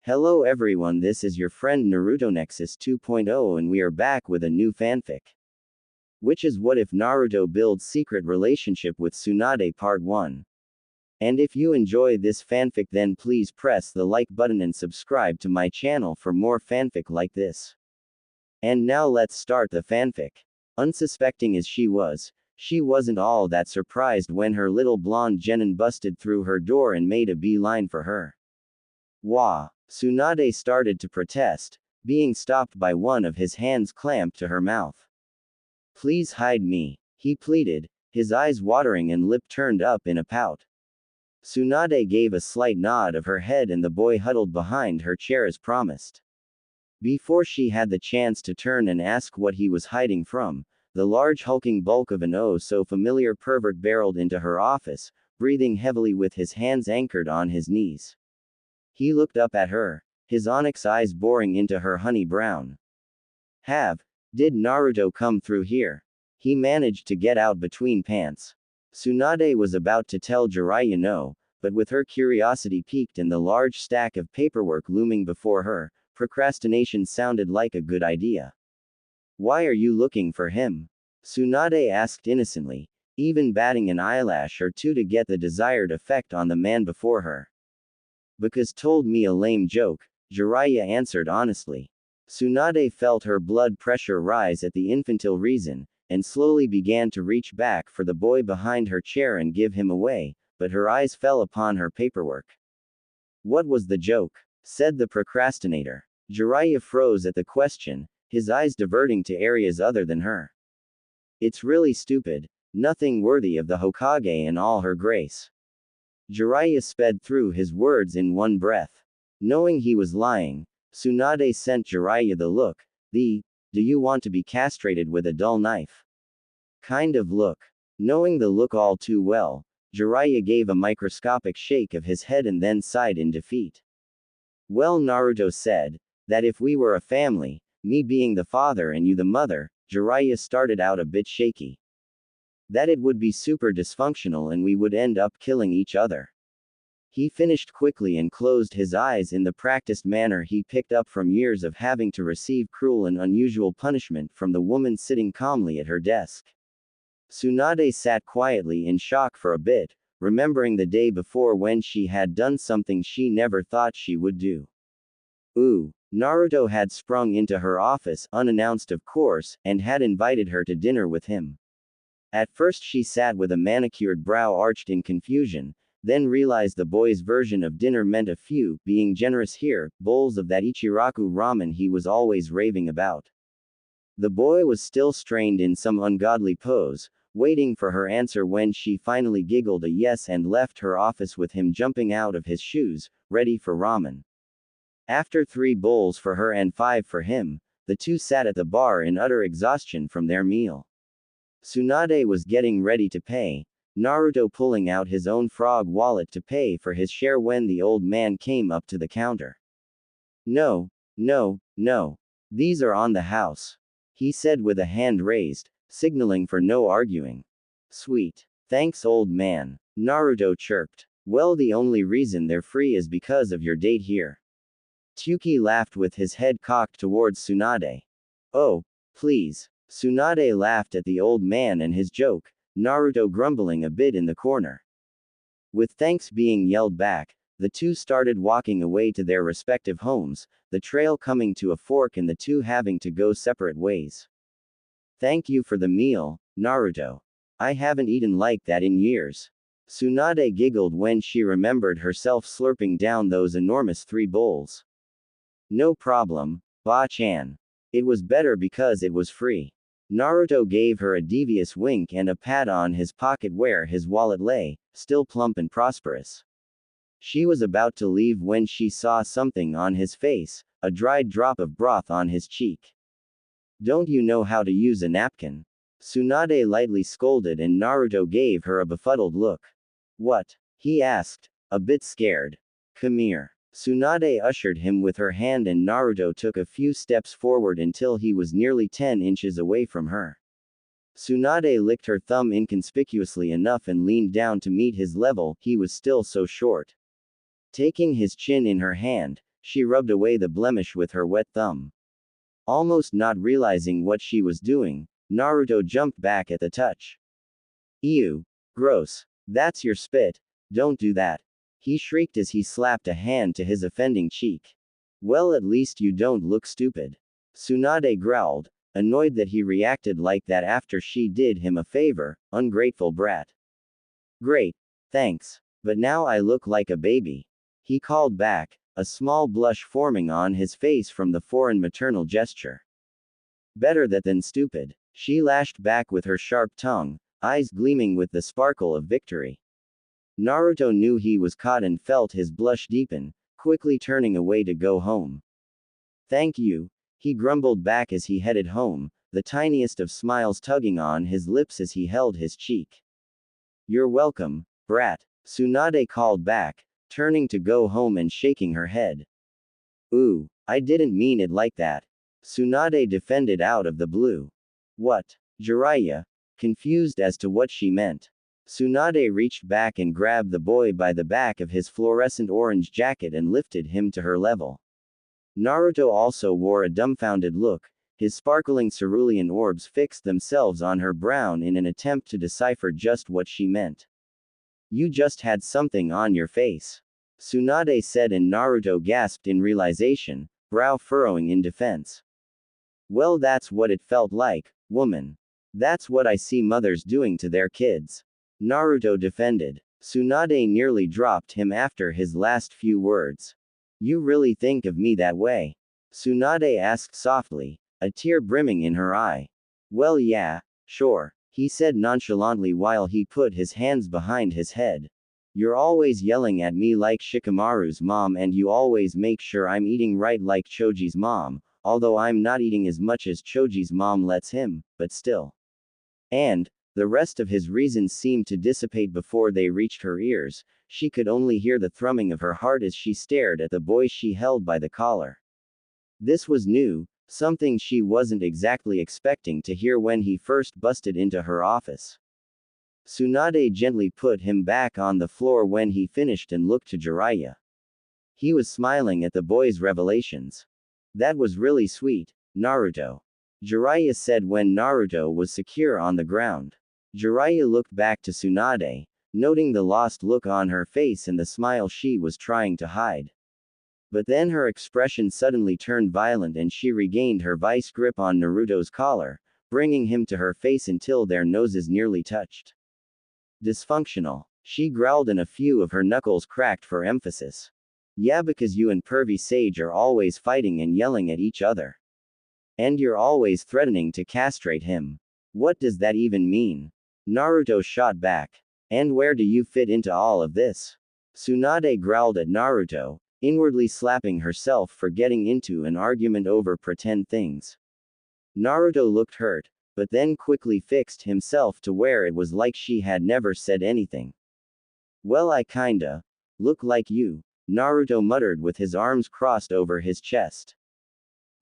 Hello everyone, this is your friend Naruto Nexus 2.0 and we are back with a new fanfic. Which is What If Naruto Builds Secret Relationship with Tsunade Part 1. And if you enjoy this fanfic then please press the like button and subscribe to my channel for more fanfic like this. And now let's start the fanfic. Unsuspecting as she wasn't all that surprised when her little blonde genin busted through her door and made a beeline for her. Wah! Tsunade started to protest, being stopped by one of his hands clamped to her mouth. Please hide me, he pleaded, his eyes watering and lip turned up in a pout. Tsunade gave a slight nod of her head and the boy huddled behind her chair as promised. Before she had the chance to turn and ask what he was hiding from, the large hulking bulk of an oh-so-familiar pervert barreled into her office, breathing heavily with his hands anchored on his knees. He looked up at her, his onyx eyes boring into her honey brown. Did Naruto come through here? He managed to get out between pants. Tsunade was about to tell Jiraiya no, but with her curiosity piqued and the large stack of paperwork looming before her, procrastination sounded like a good idea. Why are you looking for him? Tsunade asked innocently, even batting an eyelash or two to get the desired effect on the man before her. Because told me a lame joke, Jiraiya answered honestly. Tsunade felt her blood pressure rise at the infantile reason, and slowly began to reach back for the boy behind her chair and give him away, but her eyes fell upon her paperwork. What was the joke? Said the procrastinator. Jiraiya froze at the question, his eyes diverting to areas other than her. It's really stupid, nothing worthy of the Hokage and all her grace. Jiraiya sped through his words in one breath. Knowing he was lying, Tsunade sent Jiraiya the look, do you want to be castrated with a dull knife? Kind of look. Knowing the look all too well, Jiraiya gave a microscopic shake of his head and then sighed in defeat. Well, Naruto said, that if we were a family, me being the father and you the mother, Jiraiya started out a bit shaky. That it would be super dysfunctional and we would end up killing each other. He finished quickly and closed his eyes in the practiced manner he picked up from years of having to receive cruel and unusual punishment from the woman sitting calmly at her desk. Tsunade sat quietly in shock for a bit, remembering the day before when she had done something she never thought she would do. Naruto had sprung into her office, unannounced of course, and had invited her to dinner with him. At first she sat with a manicured brow arched in confusion, then realized the boy's version of dinner meant a few, being generous here, bowls of that Ichiraku ramen he was always raving about. The boy was still strained in some ungodly pose, waiting for her answer when she finally giggled a yes and left her office with him jumping out of his shoes, ready for ramen. After 3 bowls for her and 5 for him, the two sat at the bar in utter exhaustion from their meal. Tsunade was getting ready to pay, Naruto pulling out his own frog wallet to pay for his share when the old man came up to the counter. No. These are on the house, he said with a hand raised, signaling for no arguing. Sweet. Thanks, old man, Naruto chirped. Well, the only reason they're free is because of your date here. Tsuki laughed with his head cocked towards Tsunade. Oh, please. Tsunade laughed at the old man and his joke, Naruto grumbling a bit in the corner. With thanks being yelled back, the two started walking away to their respective homes, the trail coming to a fork and the two having to go separate ways. Thank you for the meal, Naruto. I haven't eaten like that in years. Tsunade giggled when she remembered herself slurping down those enormous 3 bowls. No problem, Ba-chan. It was better because it was free. Naruto gave her a devious wink and a pat on his pocket where his wallet lay, still plump and prosperous. She was about to leave when she saw something on his face, a dried drop of broth on his cheek. Don't you know how to use a napkin? Tsunade lightly scolded and Naruto gave her a befuddled look. What? He asked, a bit scared. Come here. Tsunade ushered him with her hand and Naruto took a few steps forward until he was nearly 10 inches away from her. Tsunade licked her thumb inconspicuously enough and leaned down to meet his level, he was still so short. Taking his chin in her hand, She rubbed away the blemish with her wet thumb. Almost not realizing what she was doing, Naruto jumped back at the touch. Ew. Gross. That's your spit. Don't do that. He shrieked as he slapped a hand to his offending cheek. Well, at least you don't look stupid. Tsunade growled, annoyed that he reacted like that after she did him a favor, ungrateful brat. Great. Thanks. But now I look like a baby. He called back, a small blush forming on his face from the foreign maternal gesture. Better that than stupid. She lashed back with her sharp tongue, eyes gleaming with the sparkle of victory. Naruto knew he was caught and felt his blush deepen, quickly turning away to go home. Thank you, he grumbled back as he headed home, the tiniest of smiles tugging on his lips as he held his cheek. You're welcome, brat, Tsunade called back, turning to go home and shaking her head. Ooh, I didn't mean it like that. Tsunade defended out of the blue. What? Jiraiya, confused as to what she meant. Tsunade reached back and grabbed the boy by the back of his fluorescent orange jacket and lifted him to her level. Naruto also wore a dumbfounded look, his sparkling cerulean orbs fixed themselves on her brown in an attempt to decipher just what she meant. You just had something on your face. Tsunade said, and Naruto gasped in realization, brow furrowing in defense. Well, that's what it felt like, woman. That's what I see mothers doing to their kids. Naruto defended. Tsunade nearly dropped him after his last few words. You really think of me that way? Tsunade asked softly, a tear brimming in her eye. Well, yeah, sure, he said nonchalantly while he put his hands behind his head. You're always yelling at me like Shikamaru's mom, and you always make sure I'm eating right like Choji's mom, although I'm not eating as much as Choji's mom lets him, but still. And, the rest of his reasons seemed to dissipate before they reached her ears. She could only hear the thrumming of her heart as she stared at the boy she held by the collar. This was new, something she wasn't exactly expecting to hear when he first busted into her office. Tsunade gently put him back on the floor when he finished and looked to Jiraiya. He was smiling at the boy's revelations. That was really sweet, Naruto. Jiraiya said when Naruto was secure on the ground. Jiraiya looked back to Tsunade, noting the lost look on her face and the smile she was trying to hide. But then her expression suddenly turned violent and she regained her vice grip on Naruto's collar, bringing him to her face until their noses nearly touched. Dysfunctional, she growled and a few of her knuckles cracked for emphasis. Yeah, because you and Pervy Sage are always fighting and yelling at each other. And you're always threatening to castrate him. What does that even mean? Naruto shot back. And where do you fit into all of this? Tsunade growled at Naruto, inwardly slapping herself for getting into an argument over pretend things. Naruto looked hurt, but then quickly fixed himself to where it was like she had never said anything. Well, I kinda look like you, Naruto muttered with his arms crossed over his chest.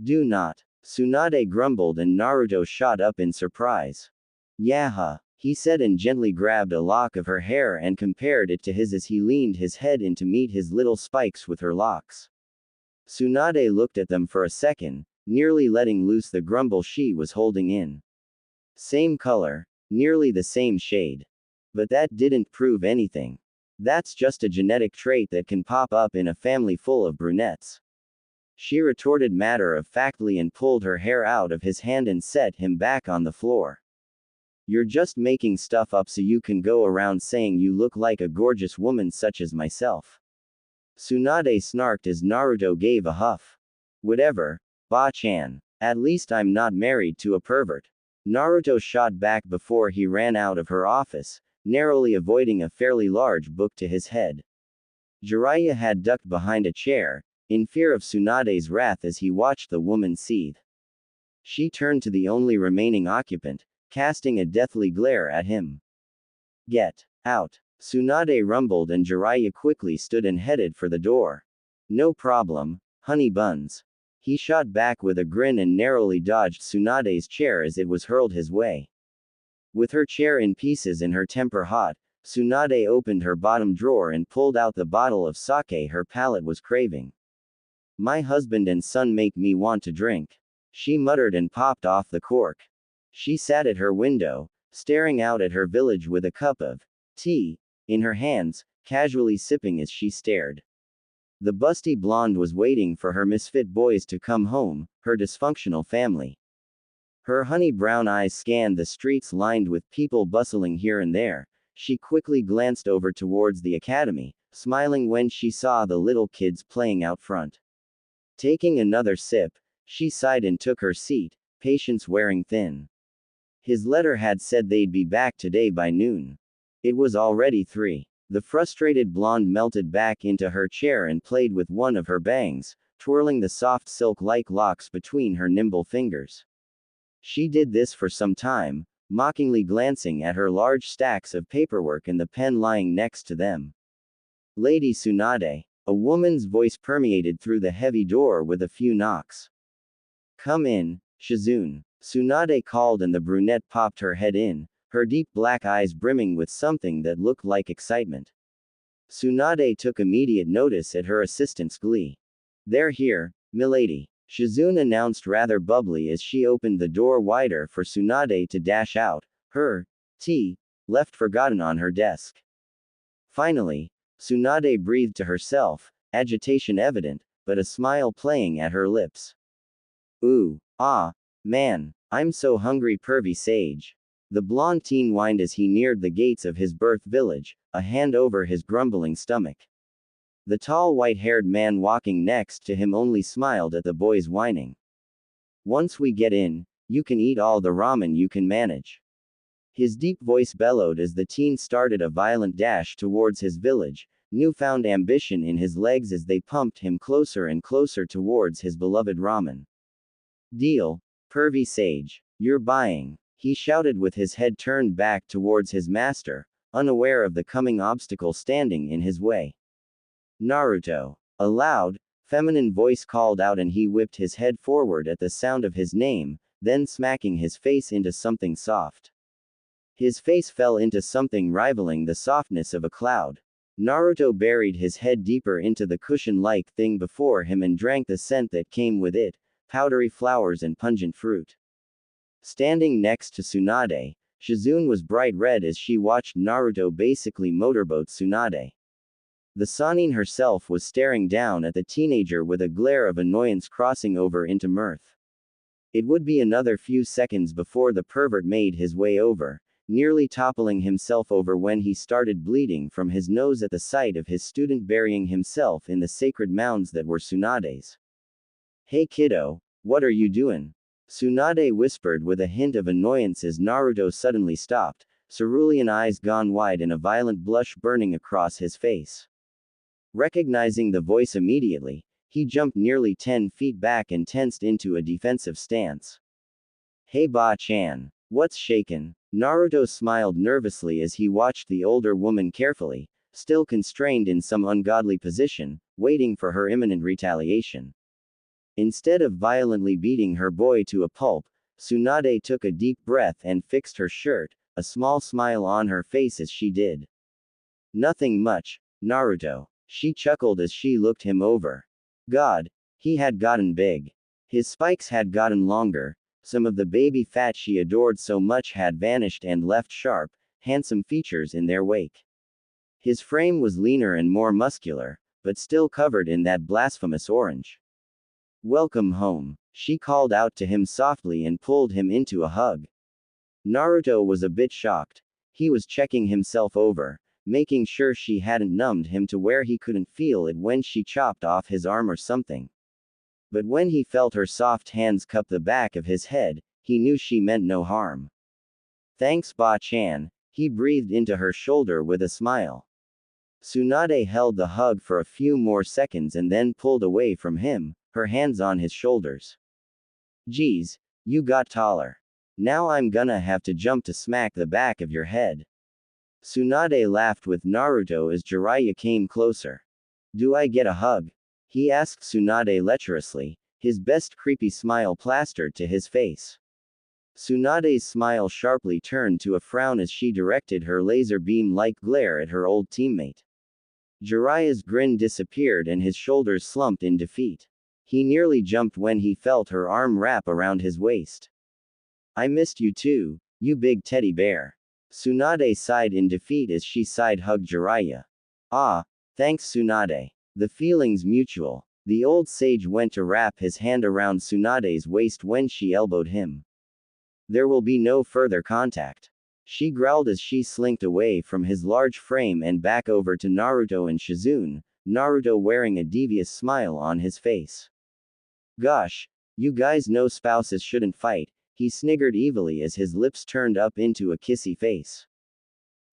Do not. Tsunade grumbled and Naruto shot up in surprise. Yaha, he said and gently grabbed a lock of her hair and compared it to his as he leaned his head in to meet his little spikes with her locks. Tsunade looked at them for a second, nearly letting loose the grumble she was holding in. Same color, nearly the same shade. But that didn't prove anything. That's just a genetic trait that can pop up in a family full of brunettes. She retorted matter-of-factly and pulled her hair out of his hand and set him back on the floor. You're just making stuff up so you can go around saying you look like a gorgeous woman such as myself. Tsunade snarked as Naruto gave a huff. Whatever, Ba-chan. At least I'm not married to a pervert. Naruto shot back before he ran out of her office, narrowly avoiding a fairly large book to his head. Jiraiya had ducked behind a chair, in fear of Tsunade's wrath as he watched the woman seethe. She turned to the only remaining occupant, casting a deathly glare at him. Get out. Tsunade rumbled and Jiraiya quickly stood and headed for the door. No problem, honey buns. He shot back with a grin and narrowly dodged Tsunade's chair as it was hurled his way. With her chair in pieces and her temper hot, Tsunade opened her bottom drawer and pulled out the bottle of sake her palate was craving. My husband and son make me want to drink. She muttered and popped off the cork. She sat at her window, staring out at her village with a cup of tea in her hands, casually sipping as she stared. The busty blonde was waiting for her misfit boys to come home, her dysfunctional family. Her honey brown eyes scanned the streets lined with people bustling here and there. She quickly glanced over towards the academy, smiling when she saw the little kids playing out front. Taking another sip, she sighed and took her seat, patience wearing thin. His letter had said they'd be back today by noon. It was already 3. The frustrated blonde melted back into her chair and played with one of her bangs, twirling the soft silk-like locks between her nimble fingers. She did this for some time, mockingly glancing at her large stacks of paperwork and the pen lying next to them. Lady Tsunade. A woman's voice permeated through the heavy door with a few knocks. Come in, Shizune. Tsunade called and the brunette popped her head in, her deep black eyes brimming with something that looked like excitement. Tsunade took immediate notice at her assistant's glee. They're here, milady, Shizune announced rather bubbly as she opened the door wider for Tsunade to dash out, her tea left forgotten on her desk. Finally, Tsunade breathed to herself, agitation evident, but a smile playing at her lips. Ooh, ah, man, I'm so hungry, pervy sage. The blonde teen whined as he neared the gates of his birth village, a hand over his grumbling stomach. The tall white-haired man walking next to him only smiled at the boy's whining. Once we get in, you can eat all the ramen you can manage. His deep voice bellowed as the teen started a violent dash towards his village, newfound ambition in his legs as they pumped him closer and closer towards his beloved ramen. Deal, pervy sage. You're buying, he shouted with his head turned back towards his master, unaware of the coming obstacle standing in his way. Naruto. A loud, feminine voice called out and he whipped his head forward at the sound of his name, then smacking his face into something soft. His face fell into something rivaling the softness of a cloud. Naruto buried his head deeper into the cushion-like thing before him and drank the scent that came with it, powdery flowers and pungent fruit. Standing next to Tsunade, Shizune was bright red as she watched Naruto basically motorboat Tsunade. The Sannin herself was staring down at the teenager with a glare of annoyance crossing over into mirth. It would be another few seconds before the pervert made his way over, nearly toppling himself over when he started bleeding from his nose at the sight of his student burying himself in the sacred mounds that were Tsunade's. Hey kiddo, what are you doing? Tsunade whispered with a hint of annoyance as Naruto suddenly stopped, cerulean eyes gone wide and a violent blush burning across his face. Recognizing the voice immediately, he jumped nearly 10 feet back and tensed into a defensive stance. Hey Ba-chan. What's shaken? Naruto smiled nervously as he watched the older woman carefully, still constrained in some ungodly position, waiting for her imminent retaliation. Instead of violently beating her boy to a pulp, Tsunade took a deep breath and fixed her shirt, a small smile on her face as she did. Nothing much, Naruto. She chuckled as she looked him over. God, he had gotten big. His spikes had gotten longer, some of the baby fat she adored so much had vanished and left sharp, handsome features in their wake. His frame was leaner and more muscular, but still covered in that blasphemous orange. Welcome home, she called out to him softly and pulled him into a hug. Naruto was a bit shocked. He was checking himself over, making sure she hadn't numbed him to where he couldn't feel it when she chopped off his arm or something. But when he felt her soft hands cup the back of his head, he knew she meant no harm. Thanks Ba-chan, he breathed into her shoulder with a smile. Tsunade held the hug for a few more seconds and then pulled away from him, her hands on his shoulders. Geez, you got taller. Now I'm gonna have to jump to smack the back of your head. Tsunade laughed with Naruto as Jiraiya came closer. Do I get a hug? He asked Tsunade lecherously, his best creepy smile plastered to his face. Tsunade's smile sharply turned to a frown as she directed her laser beam-like glare at her old teammate. Jiraiya's grin disappeared and his shoulders slumped in defeat. He nearly jumped when he felt her arm wrap around his waist. I missed you too, you big teddy bear. Tsunade sighed in defeat as she side-hugged Jiraiya. Ah, thanks Tsunade. The feeling's mutual. The old sage went to wrap his hand around Tsunade's waist when she elbowed him. There will be no further contact. She growled as she slinked away from his large frame and back over to Naruto and Shizune, Naruto wearing a devious smile on his face. Gosh, you guys know spouses shouldn't fight, he sniggered evilly as his lips turned up into a kissy face.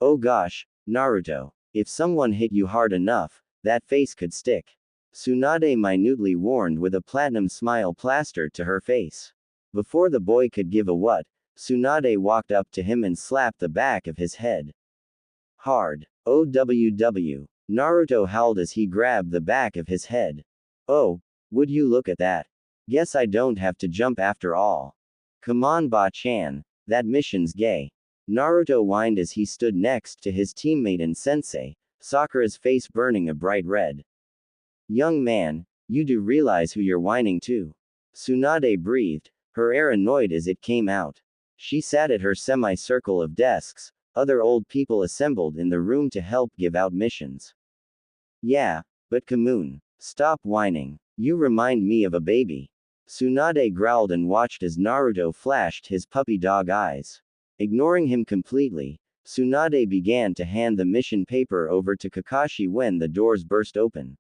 Oh gosh, Naruto, if someone hit you hard enough, that face could stick. Tsunade minutely warned with a platinum smile plastered to her face. Before the boy could give a what, Tsunade walked up to him and slapped the back of his head. Hard. OWW. Naruto howled as he grabbed the back of his head. Oh, would you look at that? Guess I don't have to jump after all. Come on Ba-chan, that mission's gay. Naruto whined as he stood next to his teammate and sensei, Sakura's face burning a bright red. Young man, you do realize who you're whining to? Tsunade breathed, her air annoyed as it came out. She sat at her semi-circle of desks, other old people assembled in the room to help give out missions. Yeah, but Kamoon, stop whining. You remind me of a baby. Tsunade growled and watched as Naruto flashed his puppy dog eyes. Ignoring him completely, Tsunade began to hand the mission paper over to Kakashi when the doors burst open.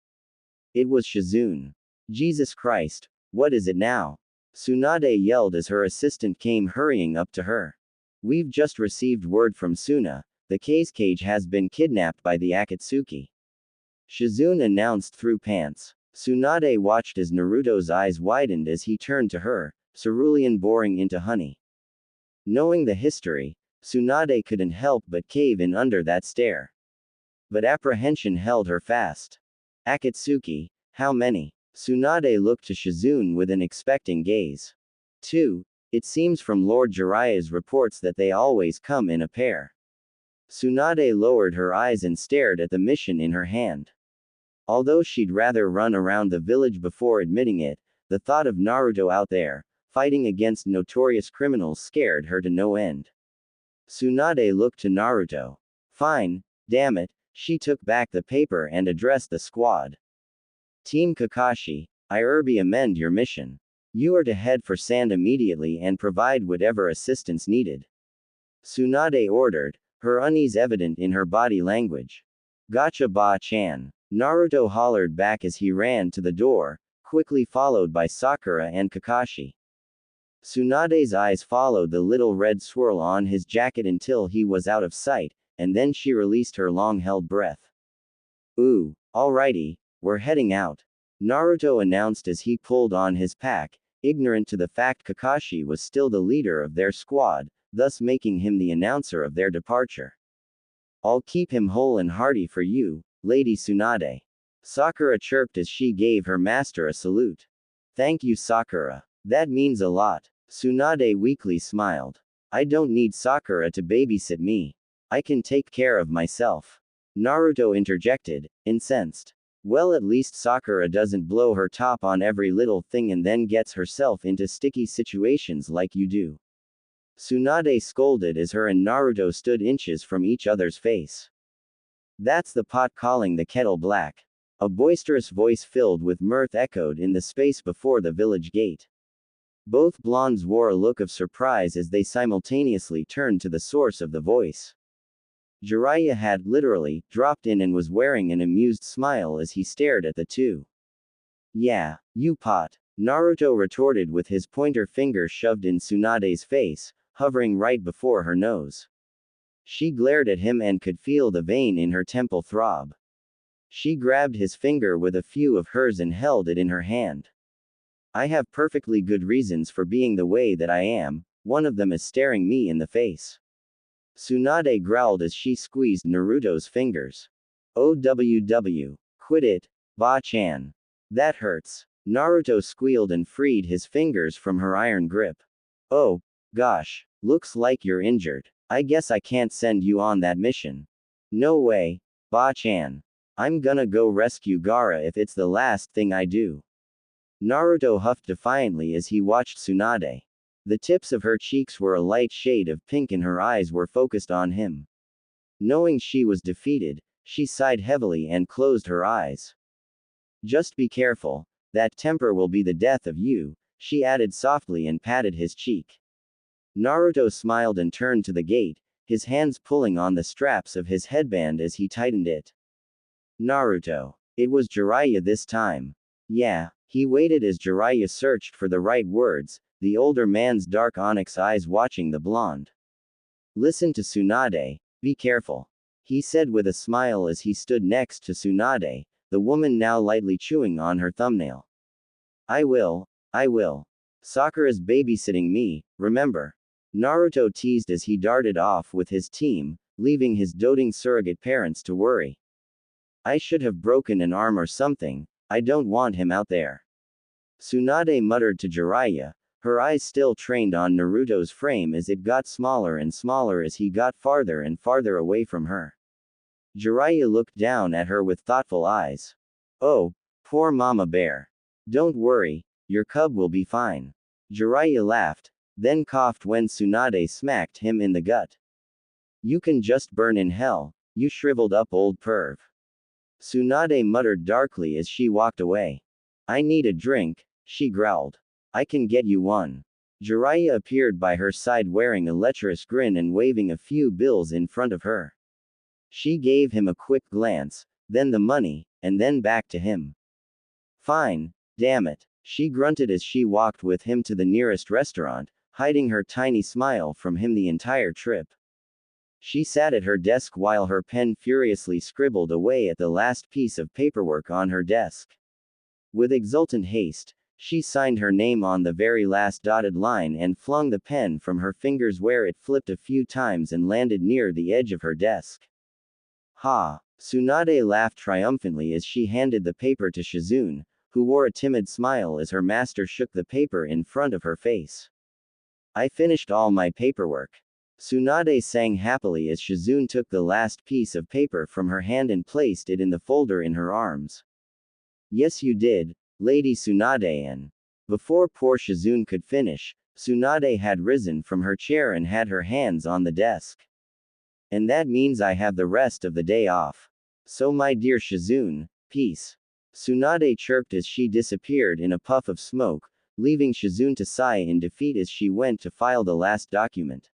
It was Shizune. Jesus Christ, what is it now? Tsunade yelled as her assistant came hurrying up to her. We've just received word from Suna, the cage has been kidnapped by the Akatsuki. Shizune announced through pants. Tsunade watched as Naruto's eyes widened as he turned to her, cerulean boring into honey. Knowing the history, Tsunade couldn't help but cave in under that stare. But apprehension held her fast. Akatsuki, how many? Tsunade looked to Shizune with an expecting gaze. 2. It seems from Lord Jiraiya's reports that they always come in a pair. Tsunade lowered her eyes and stared at the mission in her hand. Although she'd rather run around the village before admitting it, the thought of Naruto out there, fighting against notorious criminals scared her to no end. Tsunade looked to Naruto. Fine, damn it, she took back the paper and addressed the squad. Team Kakashi, I amend your mission. You are to head for sand immediately and provide whatever assistance needed. Tsunade ordered, her unease evident in her body language. Gotcha Ba-chan. Naruto hollered back as he ran to the door, quickly followed by Sakura and Kakashi. Tsunade's eyes followed the little red swirl on his jacket until he was out of sight, and then she released her long-held breath. Ooh, alrighty, we're heading out. Naruto announced as he pulled on his pack, ignorant to the fact Kakashi was still the leader of their squad, thus making him the announcer of their departure. I'll keep him whole and hearty for you, Lady Tsunade. Sakura chirped as she gave her master a salute. Thank you Sakura. That means a lot. Tsunade weakly smiled. I don't need Sakura to babysit me. I can take care of myself. Naruto interjected, incensed. Well, at least Sakura doesn't blow her top on every little thing and then gets herself into sticky situations like you do. Tsunade scolded as her and Naruto stood inches from each other's face. That's the pot calling the kettle black. A boisterous voice filled with mirth echoed in the space before the village gate. Both blondes wore a look of surprise as they simultaneously turned to the source of the voice. Jiraiya had, literally, dropped in and was wearing an amused smile as he stared at the two. Yeah, you pot. Naruto retorted with his pointer finger shoved in Tsunade's face, hovering right before her nose. She glared at him and could feel the vein in her temple throb. She grabbed his finger with a few of hers and held it in her hand. I have perfectly good reasons for being the way that I am, one of them is staring me in the face. Tsunade growled as she squeezed Naruto's fingers. OWW. Quit it, Ba-chan. That hurts. Naruto squealed and freed his fingers from her iron grip. Oh, gosh, looks like you're injured. I guess I can't send you on that mission. No way, Ba-chan. I'm gonna go rescue Gaara if it's the last thing I do. Naruto huffed defiantly as he watched Tsunade. The tips of her cheeks were a light shade of pink and her eyes were focused on him. Knowing she was defeated, she sighed heavily and closed her eyes. Just be careful, that temper will be the death of you, she added softly and patted his cheek. Naruto smiled and turned to the gate, his hands pulling on the straps of his headband as he tightened it. Naruto. It was Jiraiya this time. Yeah, he waited as Jiraiya searched for the right words, the older man's dark onyx eyes watching the blonde. Listen to Tsunade, be careful, he said with a smile as he stood next to Tsunade, the woman now lightly chewing on her thumbnail. I will. Sakura's babysitting me, remember? Naruto teased as he darted off with his team, leaving his doting surrogate parents to worry. I should have broken an arm or something, I don't want him out there. Tsunade muttered to Jiraiya, her eyes still trained on Naruto's frame as it got smaller and smaller as he got farther and farther away from her. Jiraiya looked down at her with thoughtful eyes. Oh, poor mama bear. Don't worry, your cub will be fine. Jiraiya laughed, then coughed when Tsunade smacked him in the gut. You can just burn in hell, you shriveled up old perv. Tsunade muttered darkly as she walked away. I need a drink, she growled. I can get you one. Jiraiya appeared by her side wearing a lecherous grin and waving a few bills in front of her. She gave him a quick glance, then the money, and then back to him. Fine, damn it, she grunted as she walked with him to the nearest restaurant, hiding her tiny smile from him the entire trip. She sat at her desk while her pen furiously scribbled away at the last piece of paperwork on her desk. With exultant haste, she signed her name on the very last dotted line and flung the pen from her fingers where it flipped a few times and landed near the edge of her desk. Ha! Tsunade laughed triumphantly as she handed the paper to Shizune, who wore a timid smile as her master shook the paper in front of her face. I finished all my paperwork. Tsunade sang happily as Shizune took the last piece of paper from her hand and placed it in the folder in her arms. Yes you did, Lady Tsunade, and before poor Shizune could finish, Tsunade had risen from her chair and had her hands on the desk. And that means I have the rest of the day off. So my dear Shizune, peace. Tsunade chirped as she disappeared in a puff of smoke, leaving Shizune to sigh in defeat as she went to file the last document.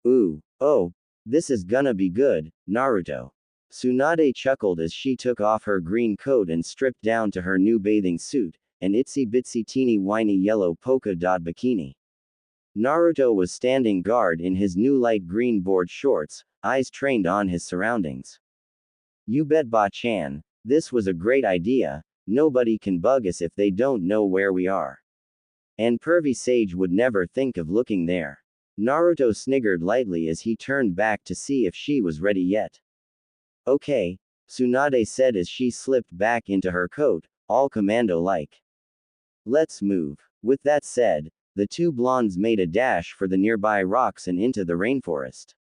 Ooh, oh, this is gonna be good, Naruto. Tsunade chuckled as she took off her green coat and stripped down to her new bathing suit, an itsy-bitsy teeny whiny yellow polka dot bikini. Naruto was standing guard in his new light green board shorts, eyes trained on his surroundings. You bet Ba-chan, this was a great idea, nobody can bug us if they don't know where we are. And pervy Sage would never think of looking there. Naruto sniggered lightly as he turned back to see if she was ready yet. Okay, Tsunade said as she slipped back into her coat, all commando-like. Let's move. With that said, the two blondes made a dash for the nearby rocks and into the rainforest.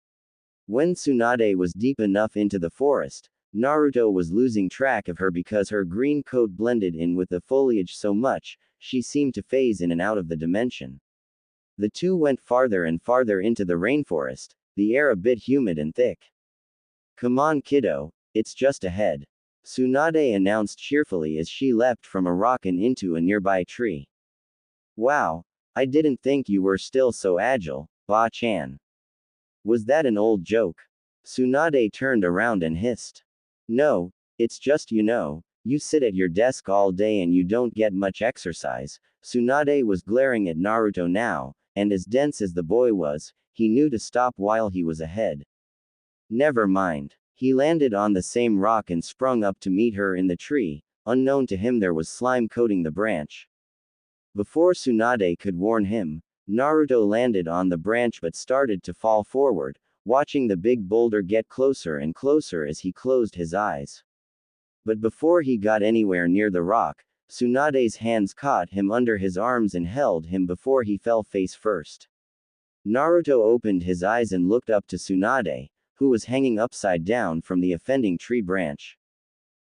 When Tsunade was deep enough into the forest, Naruto was losing track of her because her green coat blended in with the foliage so much, she seemed to phase in and out of the dimension. The two went farther and farther into the rainforest, the air a bit humid and thick. Come on kiddo, it's just ahead. Tsunade announced cheerfully as she leapt from a rock and into a nearby tree. Wow, I didn't think you were still so agile, Ba-chan. Was that an old joke? Tsunade turned around and hissed. No, it's just you sit at your desk all day and you don't get much exercise. Tsunade was glaring at Naruto now, and as dense as the boy was, he knew to stop while he was ahead. Never mind. He landed on the same rock and sprung up to meet her in the tree. Unknown to him there was slime coating the branch. Before Tsunade could warn him, Naruto landed on the branch but started to fall forward, watching the big boulder get closer and closer as he closed his eyes. But before he got anywhere near the rock, Tsunade's hands caught him under his arms and held him before he fell face first. Naruto opened his eyes and looked up to Tsunade, who was hanging upside down from the offending tree branch.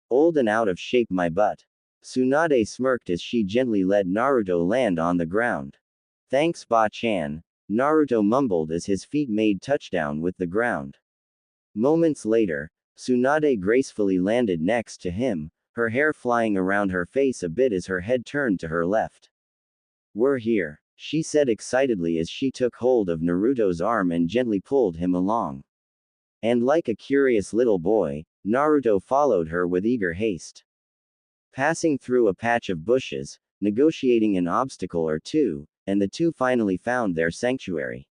Old and out of shape my butt. Tsunade smirked as she gently let Naruto land on the ground. Thanks Ba-chan, Naruto mumbled as his feet made touchdown with the ground. Moments later, Tsunade gracefully landed next to him, her hair flying around her face a bit as her head turned to her left. "We're here," she said excitedly as she took hold of Naruto's arm and gently pulled him along. And like a curious little boy, Naruto followed her with eager haste. Passing through a patch of bushes, negotiating an obstacle or two, and the two finally found their sanctuary.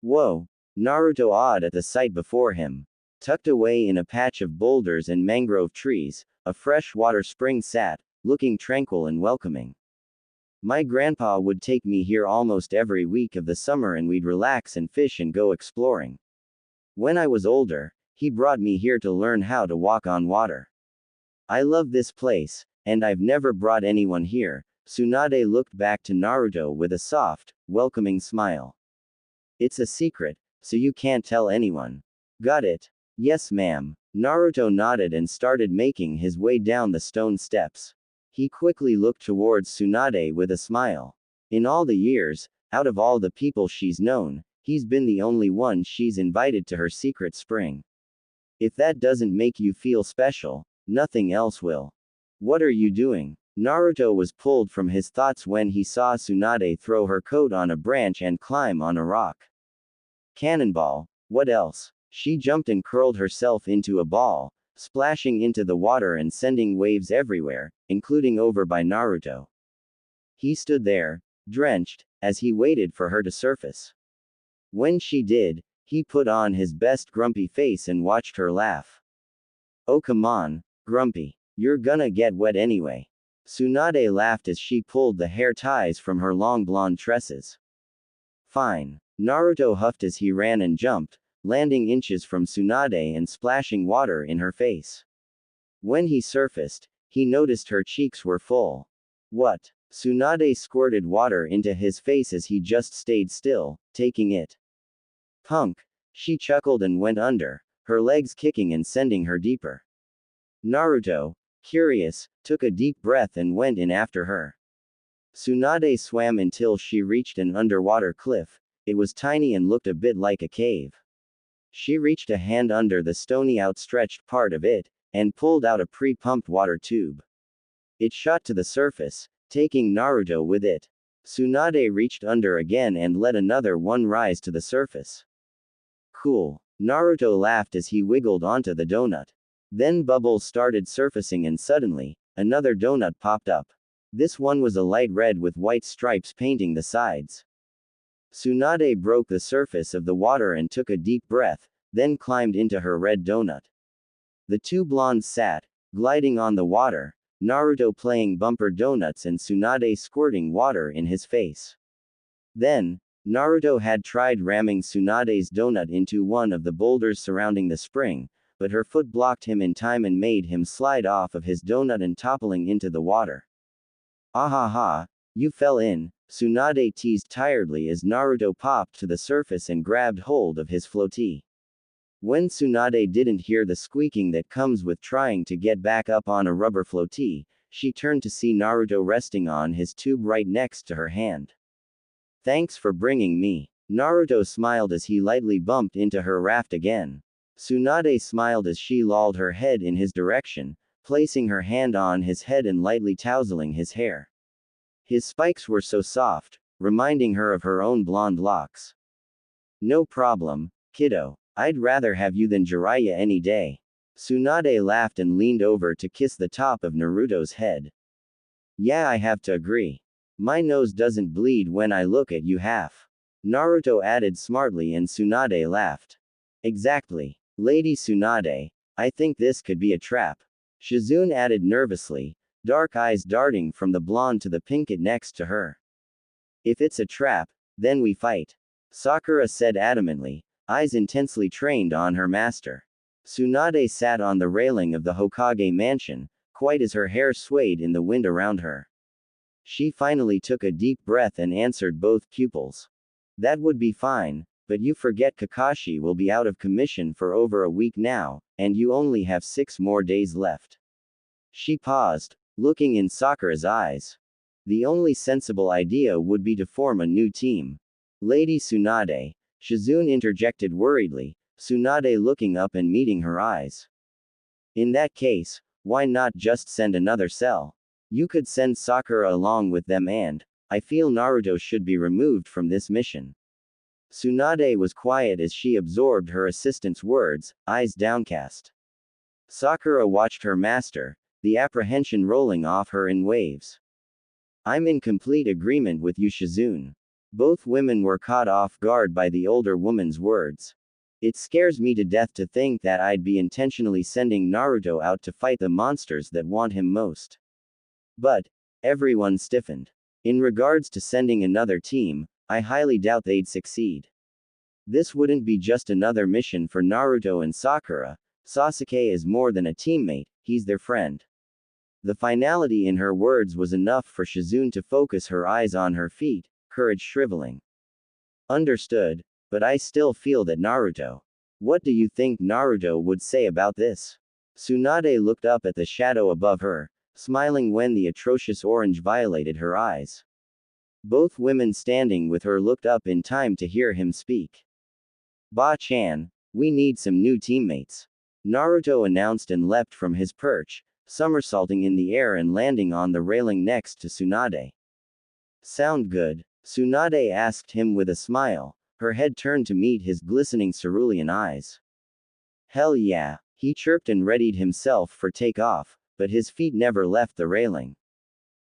Whoa! Naruto awed at the sight before him. Tucked away in a patch of boulders and mangrove trees, a freshwater spring sat, looking tranquil and welcoming. My grandpa would take me here almost every week of the summer and we'd relax and fish and go exploring. When I was older, he brought me here to learn how to walk on water. I love this place, and I've never brought anyone here. Tsunade looked back to Naruto with a soft, welcoming smile. It's a secret, so you can't tell anyone. Got it? Yes, ma'am. Naruto nodded and started making his way down the stone steps. He quickly looked towards Tsunade with a smile. In all the years, out of all the people she's known, he's been the only one she's invited to her secret spring. If that doesn't make you feel special, nothing else will. What are you doing? Naruto was pulled from his thoughts when he saw Tsunade throw her coat on a branch and climb on a rock. Cannonball, what else? She jumped and curled herself into a ball, splashing into the water and sending waves everywhere, including over by Naruto. He stood there, drenched, as he waited for her to surface. When she did, he put on his best grumpy face and watched her laugh. Oh come on, Grumpy. You're gonna get wet anyway. Tsunade laughed as she pulled the hair ties from her long blonde tresses. Fine. Naruto huffed as he ran and jumped, landing inches from Tsunade and splashing water in her face. When he surfaced, he noticed her cheeks were full. What? Tsunade squirted water into his face as he just stayed still, taking it. Punk. She chuckled and went under, her legs kicking and sending her deeper. Naruto, curious, took a deep breath and went in after her. Tsunade swam until she reached an underwater cliff. It was tiny and looked a bit like a cave. She reached a hand under the stony outstretched part of it, and pulled out a pre-pumped water tube. It shot to the surface, taking Naruto with it. Tsunade reached under again and let another one rise to the surface. Cool. Naruto laughed as he wiggled onto the donut. Then bubbles started surfacing and suddenly, another donut popped up. This one was a light red with white stripes painting the sides. Tsunade broke the surface of the water and took a deep breath, then climbed into her red donut. The two blondes sat, gliding on the water, Naruto playing bumper donuts and Tsunade squirting water in his face. Then, Naruto had tried ramming Tsunade's donut into one of the boulders surrounding the spring, but her foot blocked him in time and made him slide off of his donut and toppling into the water. Ahaha, you fell in, Tsunade teased tiredly as Naruto popped to the surface and grabbed hold of his floatie. When Tsunade didn't hear the squeaking that comes with trying to get back up on a rubber floatie, she turned to see Naruto resting on his tube right next to her hand. Thanks for bringing me. Naruto smiled as he lightly bumped into her raft again. Tsunade smiled as she lolled her head in his direction, placing her hand on his head and lightly tousling his hair. His spikes were so soft, reminding her of her own blonde locks. No problem, kiddo. I'd rather have you than Jiraiya any day. Tsunade laughed and leaned over to kiss the top of Naruto's head. Yeah, I have to agree. My nose doesn't bleed when I look at you half. Naruto added smartly and Tsunade laughed. Exactly. Lady Tsunade, I think this could be a trap. Shizune added nervously, dark eyes darting from the blonde to the pinkette next to her. If it's a trap, then we fight. Sakura said adamantly, eyes intensely trained on her master. Tsunade sat on the railing of the Hokage mansion, quite as her hair swayed in the wind around her. She finally took a deep breath and answered both pupils. That would be fine, but you forget Kakashi will be out of commission for over a week now, and you only have 6 more days left. She paused, looking in Sakura's eyes. The only sensible idea would be to form a new team. Lady Tsunade, Shizune interjected worriedly, Tsunade looking up and meeting her eyes. In that case, why not just send another cell? You could send Sakura along with them and, I feel Naruto should be removed from this mission. Tsunade was quiet as she absorbed her assistant's words, eyes downcast. Sakura watched her master, the apprehension rolling off her in waves. I'm in complete agreement with you, Shizune. Both women were caught off guard by the older woman's words. It scares me to death to think that I'd be intentionally sending Naruto out to fight the monsters that want him most. But, everyone stiffened. In regards to sending another team, I highly doubt they'd succeed. This wouldn't be just another mission for Naruto and Sakura. Sasuke is more than a teammate, he's their friend. The finality in her words was enough for Shizune to focus her eyes on her feet, courage shriveling. Understood, but I still feel that Naruto. What do you think Naruto would say about this? Tsunade looked up at the shadow above her, smiling when the atrocious orange violated her eyes. Both women standing with her looked up in time to hear him speak. Ba-chan, we need some new teammates. Naruto announced and leapt from his perch, somersaulting in the air and landing on the railing next to Tsunade. Sound good? Tsunade asked him with a smile, her head turned to meet his glistening cerulean eyes. Hell yeah, he chirped and readied himself for takeoff, but his feet never left the railing.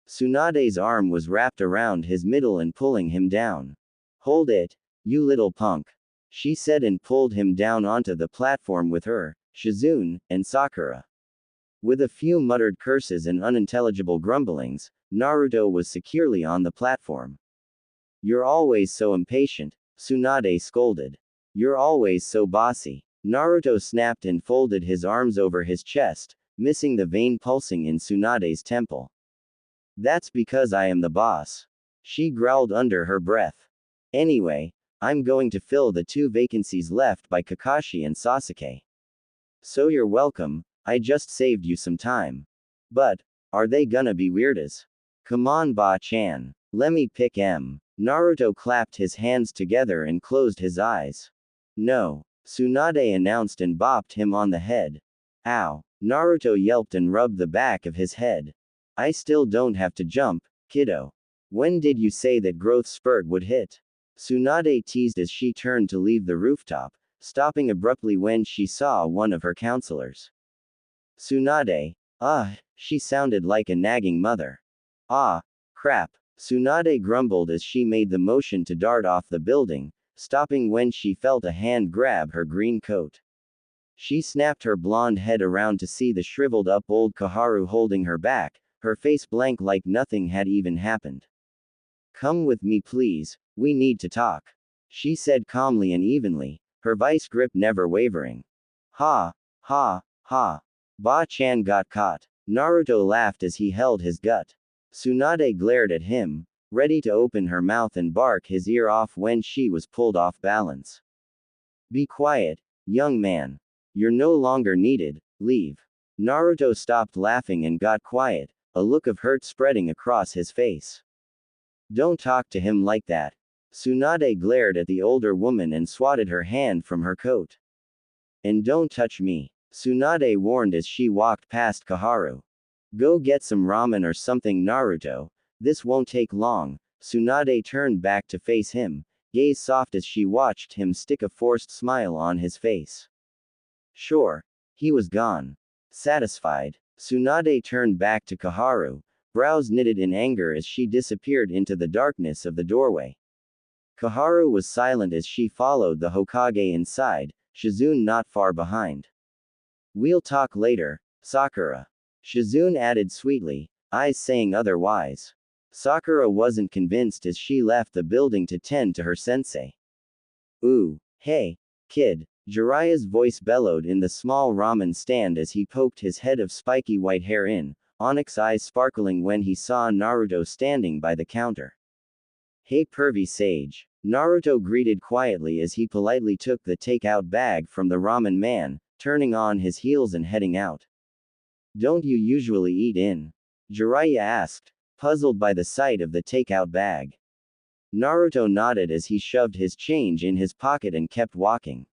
Tsunade's arm was wrapped around his middle and pulling him down. Hold it, you little punk, she said and pulled him down onto the platform with her, Shizune, and Sakura. With a few muttered curses and unintelligible grumblings, Naruto was securely on the platform. You're always so impatient, Tsunade scolded. You're always so bossy. Naruto snapped and folded his arms over his chest, missing the vein pulsing in Tsunade's temple. That's because I am the boss. She growled under her breath. Anyway, I'm going to fill the 2 vacancies left by Kakashi and Sasuke. So you're welcome, I just saved you some time. But, are they gonna be weirdas? Come on Ba-chan. Lemme pick M. Naruto clapped his hands together and closed his eyes. No. Tsunade announced and bopped him on the head. Ow. Naruto yelped and rubbed the back of his head. I still don't have to jump, kiddo. When did you say that growth spurt would hit? Tsunade teased as she turned to leave the rooftop, stopping abruptly when she saw one of her counselors. Tsunade, she sounded like a nagging mother. Ah, crap. Tsunade grumbled as she made the motion to dart off the building, stopping when she felt a hand grab her green coat. She snapped her blonde head around to see the shriveled up old Koharu holding her back, her face blank like nothing had even happened. Come with me please, we need to talk. She said calmly and evenly, her vice grip never wavering. Ha, ha, ha. Ba-chan got caught. Naruto laughed as he held his gut. Tsunade glared at him, ready to open her mouth and bark his ear off when she was pulled off balance. Be quiet, young man. You're no longer needed, leave. Naruto stopped laughing and got quiet, a look of hurt spreading across his face. Don't talk to him like that. Tsunade glared at the older woman and swatted her hand from her coat. And don't touch me, Tsunade warned as she walked past Koharu. Go get some ramen or something Naruto, this won't take long. Tsunade turned back to face him, gaze soft as she watched him stick a forced smile on his face. Sure. He was gone. Satisfied, Tsunade turned back to Koharu, brows knitted in anger as she disappeared into the darkness of the doorway. Koharu was silent as she followed the Hokage inside, Shizune not far behind. We'll talk later, Sakura. Shizune added sweetly, eyes saying otherwise. Sakura wasn't convinced as she left the building to tend to her sensei. Ooh, hey, kid, Jiraiya's voice bellowed in the small ramen stand as he poked his head of spiky white hair in, onyx eyes sparkling when he saw Naruto standing by the counter. Hey pervy sage, Naruto greeted quietly as he politely took the takeout bag from the ramen man, turning on his heels and heading out. Don't you usually eat in Jiraiya asked, puzzled by the sight of the takeout bag. Naruto nodded as he shoved his change in his pocket and kept walking.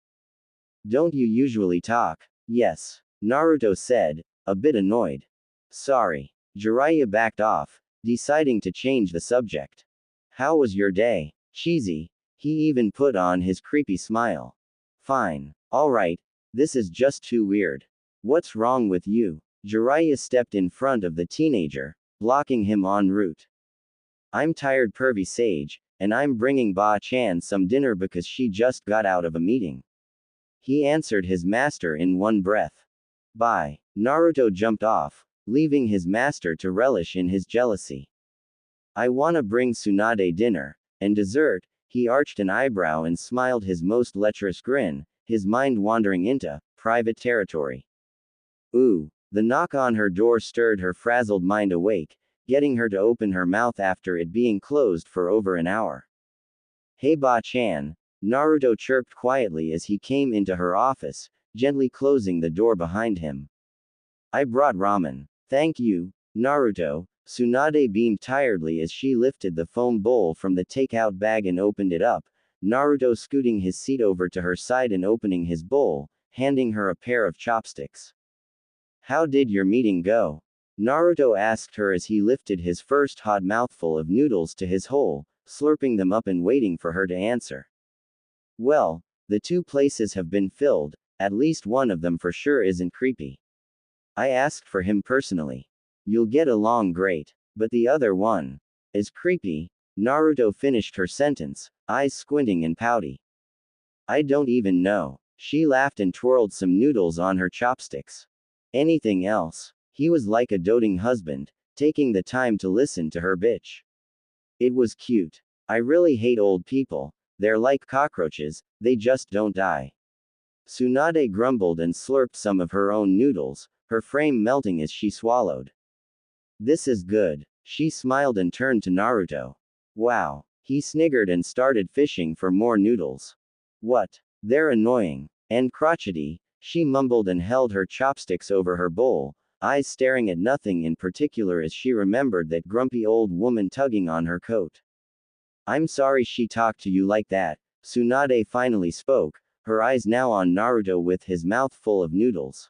Don't you usually talk? Yes, Naruto said, a bit annoyed. Sorry. Jiraiya backed off, deciding to change the subject. How was your day? Cheesy. He even put on his creepy smile. Fine. Alright. This is just too weird. What's wrong with you? Jiraiya stepped in front of the teenager, blocking him en route. I'm tired, pervy sage, and I'm bringing Ba-chan some dinner because she just got out of a meeting. He answered his master in one breath. Bye. Naruto jumped off, leaving his master to relish in his jealousy. I wanna bring Tsunade dinner, and dessert. He arched an eyebrow and smiled his most lecherous grin, his mind wandering into private territory. Ooh. The knock on her door stirred her frazzled mind awake, getting her to open her mouth after it being closed for over an hour. Hey Ba-chan, Naruto chirped quietly as he came into her office, gently closing the door behind him. I brought ramen. Thank you, Naruto. Tsunade beamed tiredly as she lifted the foam bowl from the takeout bag and opened it up, Naruto scooting his seat over to her side and opening his bowl, handing her a pair of chopsticks. How did your meeting go? Naruto asked her as he lifted his first hot mouthful of noodles to his hole, slurping them up and waiting for her to answer. Well, the two places have been filled, at least one of them for sure isn't creepy. I asked for him personally. You'll get along great, but the other one is creepy. Naruto finished her sentence, eyes squinting and pouty. I don't even know. She laughed and twirled some noodles on her chopsticks. Anything else? He was like a doting husband, taking the time to listen to her bitch. It was cute. I really hate old people. They're like cockroaches, they just don't die. Tsunade grumbled and slurped some of her own noodles, her frame melting as she swallowed. This is good. She smiled and turned to Naruto. Wow. He sniggered and started fishing for more noodles. What? They're annoying. And crotchety, she mumbled and held her chopsticks over her bowl, eyes staring at nothing in particular as she remembered that grumpy old woman tugging on her coat. I'm sorry she talked to you like that. Tsunade finally spoke, her eyes now on Naruto with his mouth full of noodles.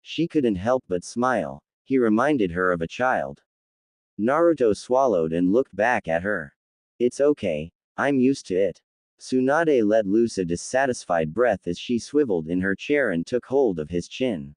She couldn't help but smile. He reminded her of a child. Naruto swallowed and looked back at her. It's okay. I'm used to it. Tsunade let loose a dissatisfied breath as she swiveled in her chair and took hold of his chin.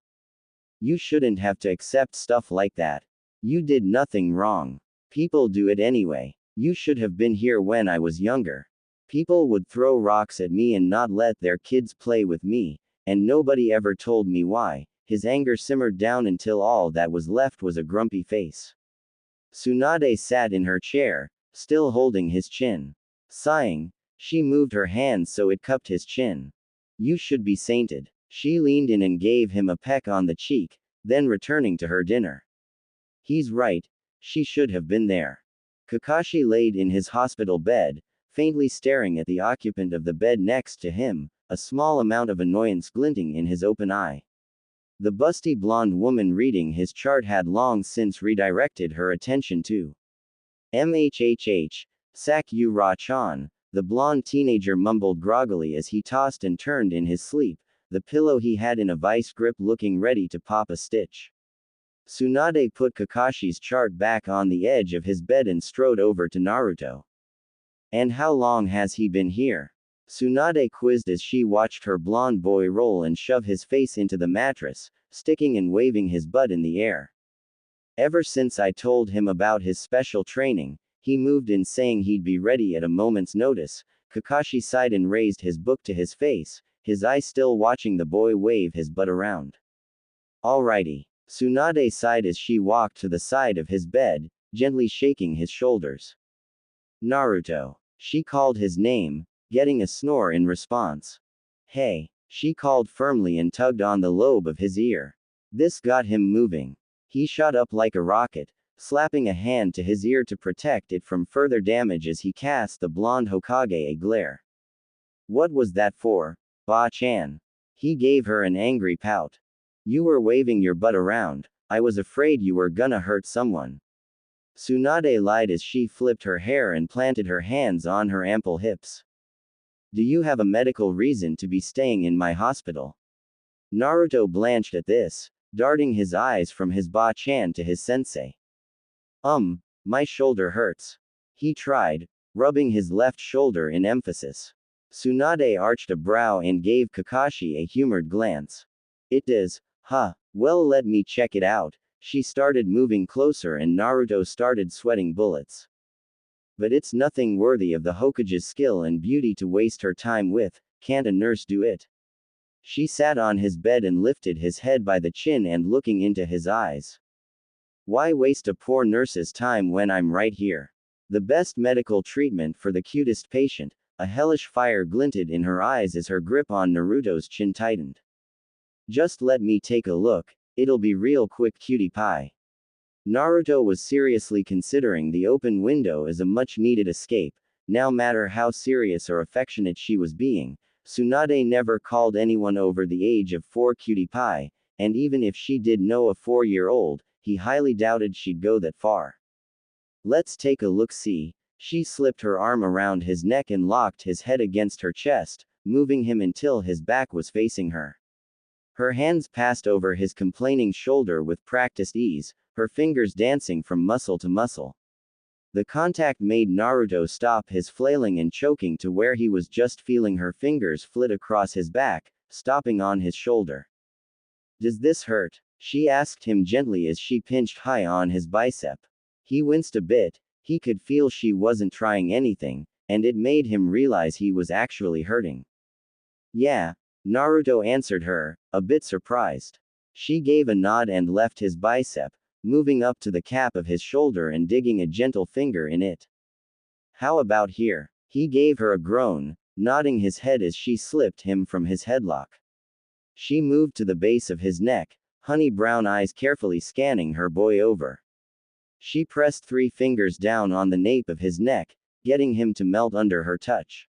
You shouldn't have to accept stuff like that. You did nothing wrong. People do it anyway. You should have been here when I was younger. People would throw rocks at me and not let their kids play with me, and nobody ever told me why. His anger simmered down until all that was left was a grumpy face. Tsunade sat in her chair, still holding his chin. Sighing, she moved her hand so it cupped his chin. You should be sainted. She leaned in and gave him a peck on the cheek, then returning to her dinner. He's right. She should have been there. Kakashi laid in his hospital bed, faintly staring at the occupant of the bed next to him, a small amount of annoyance glinting in his open eye. The busty blonde woman reading his chart had long since redirected her attention to MHHH, Sakyu Ra-chan. The blonde teenager mumbled groggily as he tossed and turned in his sleep, the pillow he had in a vice grip looking ready to pop a stitch. Tsunade put Kakashi's chart back on the edge of his bed and strode over to Naruto. And how long has he been here? Tsunade quizzed as she watched her blonde boy roll and shove his face into the mattress, sticking and waving his butt in the air. Ever since I told him about his special training, he moved in saying he'd be ready at a moment's notice. Kakashi sighed and raised his book to his face, his eye still watching the boy wave his butt around. Alrighty. Tsunade sighed as she walked to the side of his bed, gently shaking his shoulders. Naruto. She called his name, getting a snore in response. Hey. She called firmly and tugged on the lobe of his ear. This got him moving. He shot up like a rocket, slapping a hand to his ear to protect it from further damage as he cast the blonde Hokage a glare. What was that for, Ba-chan? He gave her an angry pout. You were waving your butt around. I was afraid you were gonna hurt someone. Tsunade lied as she flipped her hair and planted her hands on her ample hips. Do you have a medical reason to be staying in my hospital? Naruto blanched at this, darting his eyes from his ba-chan to his sensei. My shoulder hurts. He tried, rubbing his left shoulder in emphasis. Tsunade arched a brow and gave Kakashi a humored glance. It does, huh? Well, let me check it out. She started moving closer and Naruto started sweating bullets. But it's nothing worthy of the Hokage's skill and beauty to waste her time with. Can't a nurse do it? She sat on his bed and lifted his head by the chin and looking into his eyes. Why waste a poor nurse's time when I'm right here? The best medical treatment for the cutest patient. A hellish fire glinted in her eyes as her grip on Naruto's chin tightened. Just let me take a look, it'll be real quick, cutie pie. Naruto was seriously considering the open window as a much-needed escape. No matter how serious or affectionate she was being, Tsunade never called anyone over the age of 4 cutie pie, and even if she did know a 4-year-old, he highly doubted she'd go that far. Let's take a look-see. She slipped her arm around his neck and locked his head against her chest, moving him until his back was facing her. Her hands passed over his complaining shoulder with practiced ease, her fingers dancing from muscle to muscle. The contact made Naruto stop his flailing and choking to where he was just feeling her fingers flit across his back, stopping on his shoulder. Does this hurt? She asked him gently as she pinched high on his bicep. He winced a bit. He could feel she wasn't trying anything, and it made him realize he was actually hurting. Yeah, Naruto answered her, a bit surprised. She gave a nod and left his bicep, moving up to the cap of his shoulder and digging a gentle finger in it. How about here? He gave her a groan, nodding his head as she slipped him from his headlock. She moved to the base of his neck, honey brown eyes carefully scanning her boy over. She pressed 3 fingers down on the nape of his neck, getting him to melt under her touch.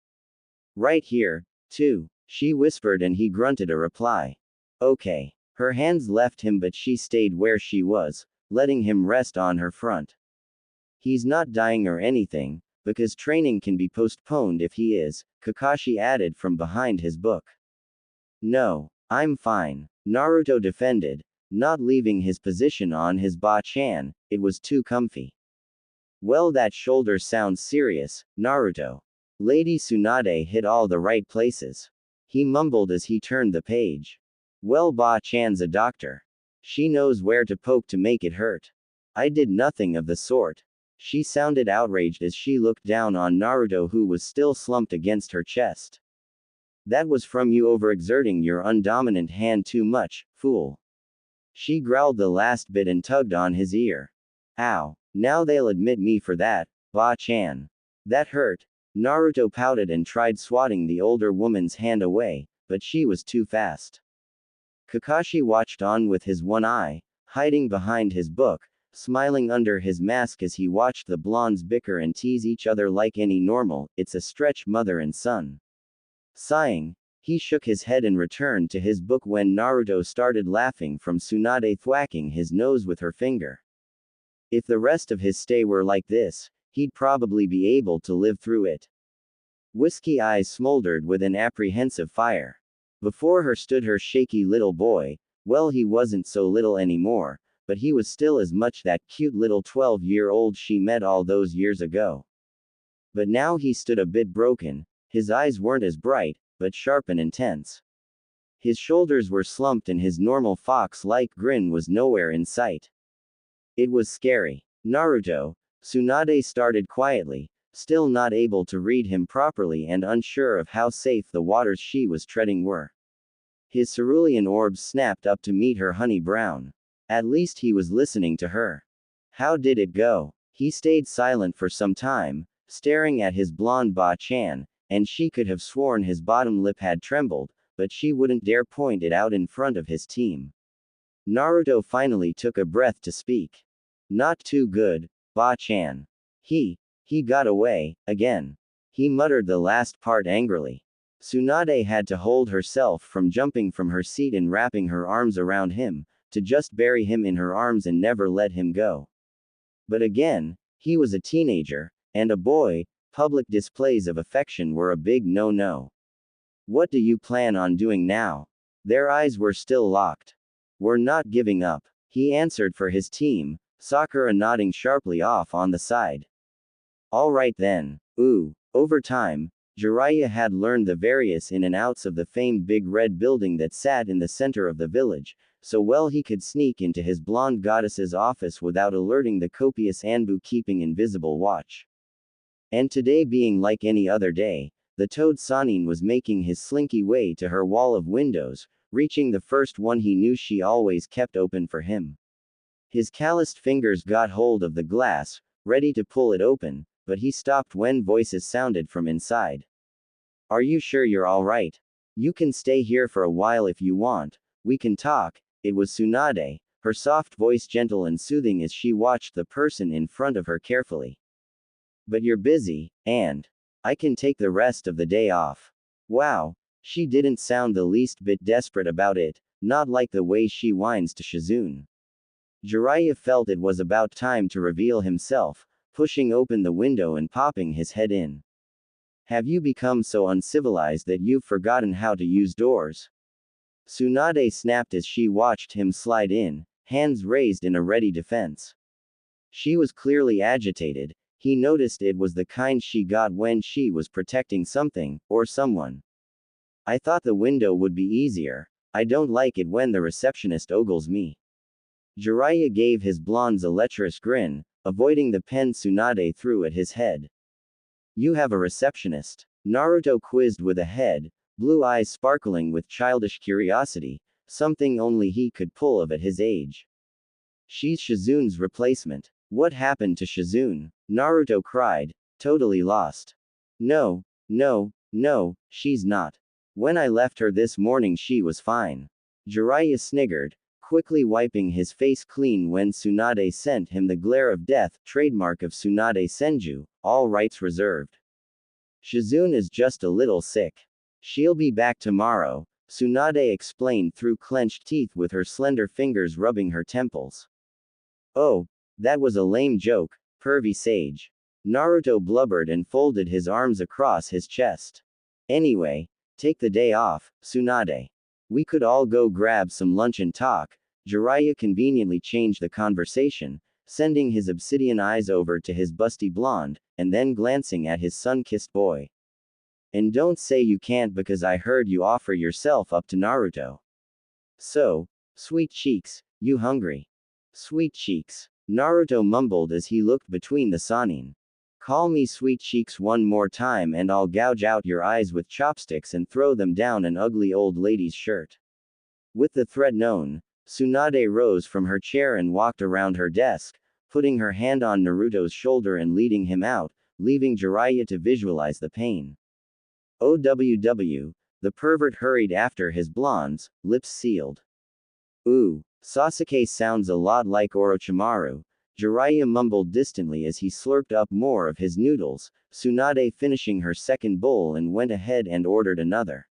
Right here, too, she whispered and he grunted a reply. Okay. Her hands left him but she stayed where she was, letting him rest on her front. He's not dying or anything, because training can be postponed if he is, Kakashi added from behind his book. No, I'm fine, Naruto defended, not leaving his position on his ba-chan, it was too comfy. Well, that shoulder sounds serious, Naruto. Lady Tsunade hit all the right places. He mumbled as he turned the page. Well, ba-chan's a doctor. She knows where to poke to make it hurt. I did nothing of the sort. She sounded outraged as she looked down on Naruto who was still slumped against her chest. That was from you overexerting your undominant hand too much, fool. She growled the last bit and tugged on his ear. Ow, now they'll admit me for that, ba-chan. That hurt. Naruto pouted and tried swatting the older woman's hand away, but she was too fast. Kakashi watched on with his one eye, hiding behind his book, smiling under his mask as he watched the blondes bicker and tease each other like any normal, it's a stretch mother and son. Sighing, he shook his head and returned to his book when Naruto started laughing from Tsunade thwacking his nose with her finger. If the rest of his stay were like this, he'd probably be able to live through it. Whiskey eyes smoldered with an apprehensive fire. Before her stood her shaky little boy. Well, he wasn't so little anymore, but he was still as much that cute little 12-year-old she met all those years ago. But now he stood a bit broken, his eyes weren't as bright, but sharp and intense. His shoulders were slumped and his normal fox-like grin was nowhere in sight. It was scary. Naruto, Tsunade started quietly, still not able to read him properly and unsure of how safe the waters she was treading were. His cerulean orbs snapped up to meet her honey brown. At least he was listening to her. How did it go? He stayed silent for some time, staring at his blonde ba-chan, and she could have sworn his bottom lip had trembled, but she wouldn't dare point it out in front of his team. Naruto finally took a breath to speak. Not too good, ba-chan. He got away, again. He muttered the last part angrily. Tsunade had to hold herself from jumping from her seat and wrapping her arms around him, to just bury him in her arms and never let him go. But again, he was a teenager, and a boy, public displays of affection were a big no-no. What do you plan on doing now? Their eyes were still locked. We're not giving up, he answered for his team, Sakura nodding sharply off on the side. All right then. Over time, Jiraiya had learned the various in and outs of the famed big red building that sat in the center of the village, so well he could sneak into his blonde goddess's office without alerting the copious Anbu keeping invisible watch. And today being like any other day, the Toad Sanin was making his slinky way to her wall of windows, reaching the first one he knew she always kept open for him. His calloused fingers got hold of the glass, ready to pull it open, but he stopped when voices sounded from inside. Are you sure you're alright? You can stay here for a while if you want, we can talk. It was Tsunade, her soft voice gentle and soothing as she watched the person in front of her carefully. But you're busy, and I can take the rest of the day off. Wow, she didn't sound the least bit desperate about it, not like the way she whines to Shizune. Jiraiya felt it was about time to reveal himself, pushing open the window and popping his head in. Have you become so uncivilized that you've forgotten how to use doors? Tsunade snapped as she watched him slide in, hands raised in a ready defense. She was clearly agitated. He noticed it was the kind she got when she was protecting something, or someone. I thought the window would be easier. I don't like it when the receptionist ogles me. Jiraiya gave his blondes a lecherous grin, avoiding the pen Tsunade threw at his head. You have a receptionist? Naruto quizzed with a head, blue eyes sparkling with childish curiosity, something only he could pull of at his age. She's Shizune's replacement. What happened to Shizune? Naruto cried, totally lost. No, she's not. When I left her this morning she was fine. Jiraiya sniggered, quickly wiping his face clean when Tsunade sent him the glare of death, trademark of Tsunade Senju, all rights reserved. Shizune is just a little sick. She'll be back tomorrow, Tsunade explained through clenched teeth with her slender fingers rubbing her temples. Oh, that was a lame joke, pervy sage. Naruto blubbered and folded his arms across his chest. Anyway, take the day off, Tsunade. We could all go grab some lunch and talk. Jiraiya conveniently changed the conversation, sending his obsidian eyes over to his busty blonde, and then glancing at his sun-kissed boy. And don't say you can't because I heard you offer yourself up to Naruto. So, sweet cheeks, you hungry? Sweet cheeks. Naruto mumbled as he looked between the Sanin. Call me sweet cheeks one more time and I'll gouge out your eyes with chopsticks and throw them down an ugly old lady's shirt. With the threat known, Tsunade rose from her chair and walked around her desk, putting her hand on Naruto's shoulder and leading him out, leaving Jiraiya to visualize the pain. OWW, the pervert hurried after his blondes, lips sealed. Ooh, Sasuke sounds a lot like Orochimaru, Jiraiya mumbled distantly as he slurped up more of his noodles, Tsunade finishing her second bowl and went ahead and ordered another.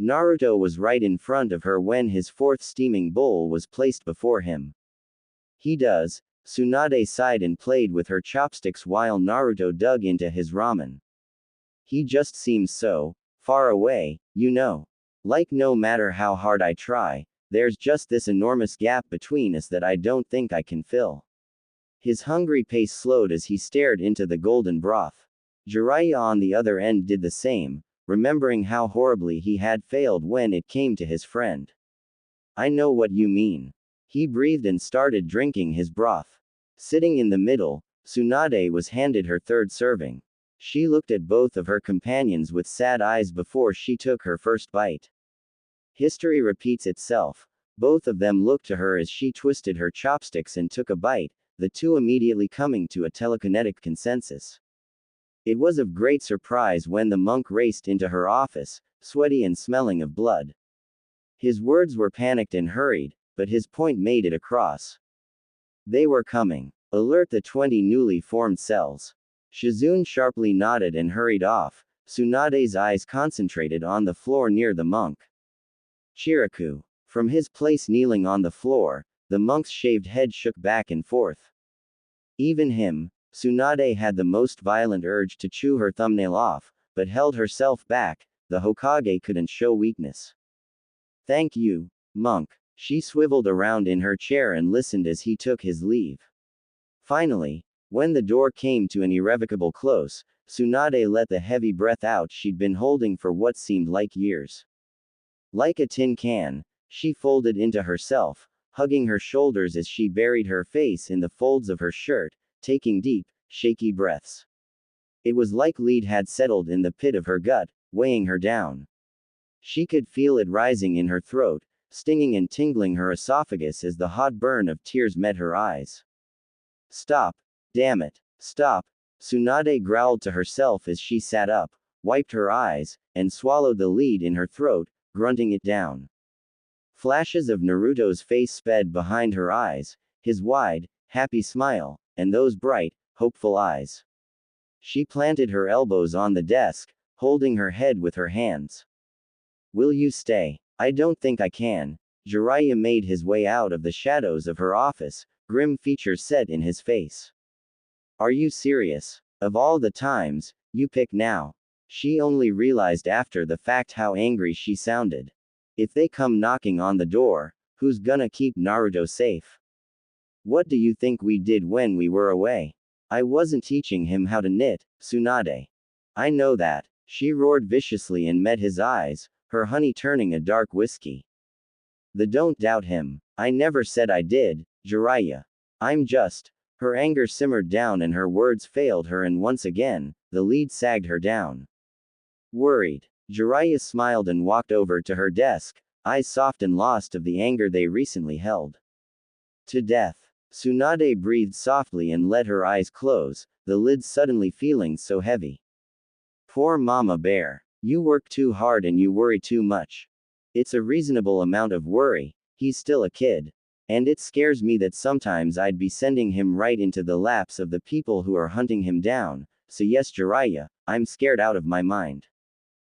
Naruto was right in front of her when his fourth steaming bowl was placed before him. He does, Tsunade sighed and played with her chopsticks while Naruto dug into his ramen. He just seems so far away, you know. Like no matter how hard I try, there's just this enormous gap between us that I don't think I can fill. His hungry pace slowed as he stared into the golden broth. Jiraiya on the other end did the same, remembering how horribly he had failed when it came to his friend. I know what you mean. He breathed and started drinking his broth. Sitting in the middle, Tsunade was handed her third serving. She looked at both of her companions with sad eyes before she took her first bite. History repeats itself. Both of them looked to her as she twisted her chopsticks and took a bite, the two immediately coming to a telekinetic consensus. It was of great surprise when the monk raced into her office, sweaty and smelling of blood. His words were panicked and hurried, but his point made it across. They were coming. Alert the 20 newly formed cells. Shizune sharply nodded and hurried off, Tsunade's eyes concentrated on the floor near the monk. Chiraku. From his place kneeling on the floor, the monk's shaved head shook back and forth. Even him, Tsunade had the most violent urge to chew her thumbnail off, but held herself back. The Hokage couldn't show weakness. Thank you, monk. She swiveled around in her chair and listened as he took his leave. Finally, when the door came to an irrevocable close, Tsunade let the heavy breath out she'd been holding for what seemed like years. Like a tin can, she folded into herself, hugging her shoulders as she buried her face in the folds of her shirt, taking deep, shaky breaths. It was like lead had settled in the pit of her gut, weighing her down. She could feel it rising in her throat, stinging and tingling her esophagus as the hot burn of tears met her eyes. Stop. Damn it. Stop. Tsunade growled to herself as she sat up, wiped her eyes, and swallowed the lead in her throat, grunting it down. Flashes of Naruto's face sped behind her eyes, his wide, happy smile, and those bright, hopeful eyes. She planted her elbows on the desk, holding her head with her hands. Will you stay? I don't think I can. Jiraiya made his way out of the shadows of her office, grim features set in his face. Are you serious? Of all the times, you pick now. She only realized after the fact how angry she sounded. If they come knocking on the door, who's gonna keep Naruto safe? What do you think we did when we were away? I wasn't teaching him how to knit, Tsunade. I know that. She roared viciously and met his eyes, her honey turning a dark whiskey. Don't doubt him. I never said I did, Jiraiya. I'm just. Her anger simmered down and her words failed her, and once again, the lead sagged her down. Worried. Jiraiya smiled and walked over to her desk, eyes soft and lost of the anger they recently held. To death. Tsunade breathed softly and let her eyes close, the lids suddenly feeling so heavy. Poor Mama Bear. You work too hard and you worry too much. It's a reasonable amount of worry, he's still a kid. And it scares me that sometimes I'd be sending him right into the laps of the people who are hunting him down, so yes Jiraiya, I'm scared out of my mind.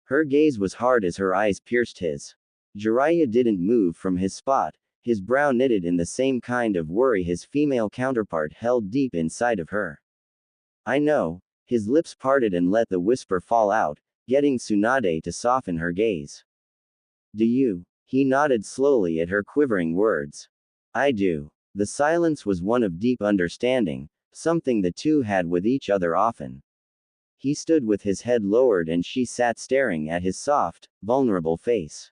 Her gaze was hard as her eyes pierced his. Jiraiya didn't move from his spot, his brow knitted in the same kind of worry his female counterpart held deep inside of her. I know. His lips parted and let the whisper fall out, getting Tsunade to soften her gaze. Do you? He nodded slowly at her quivering words. I do. The silence was one of deep understanding, something the two had with each other often. He stood with his head lowered and she sat staring at his soft, vulnerable face.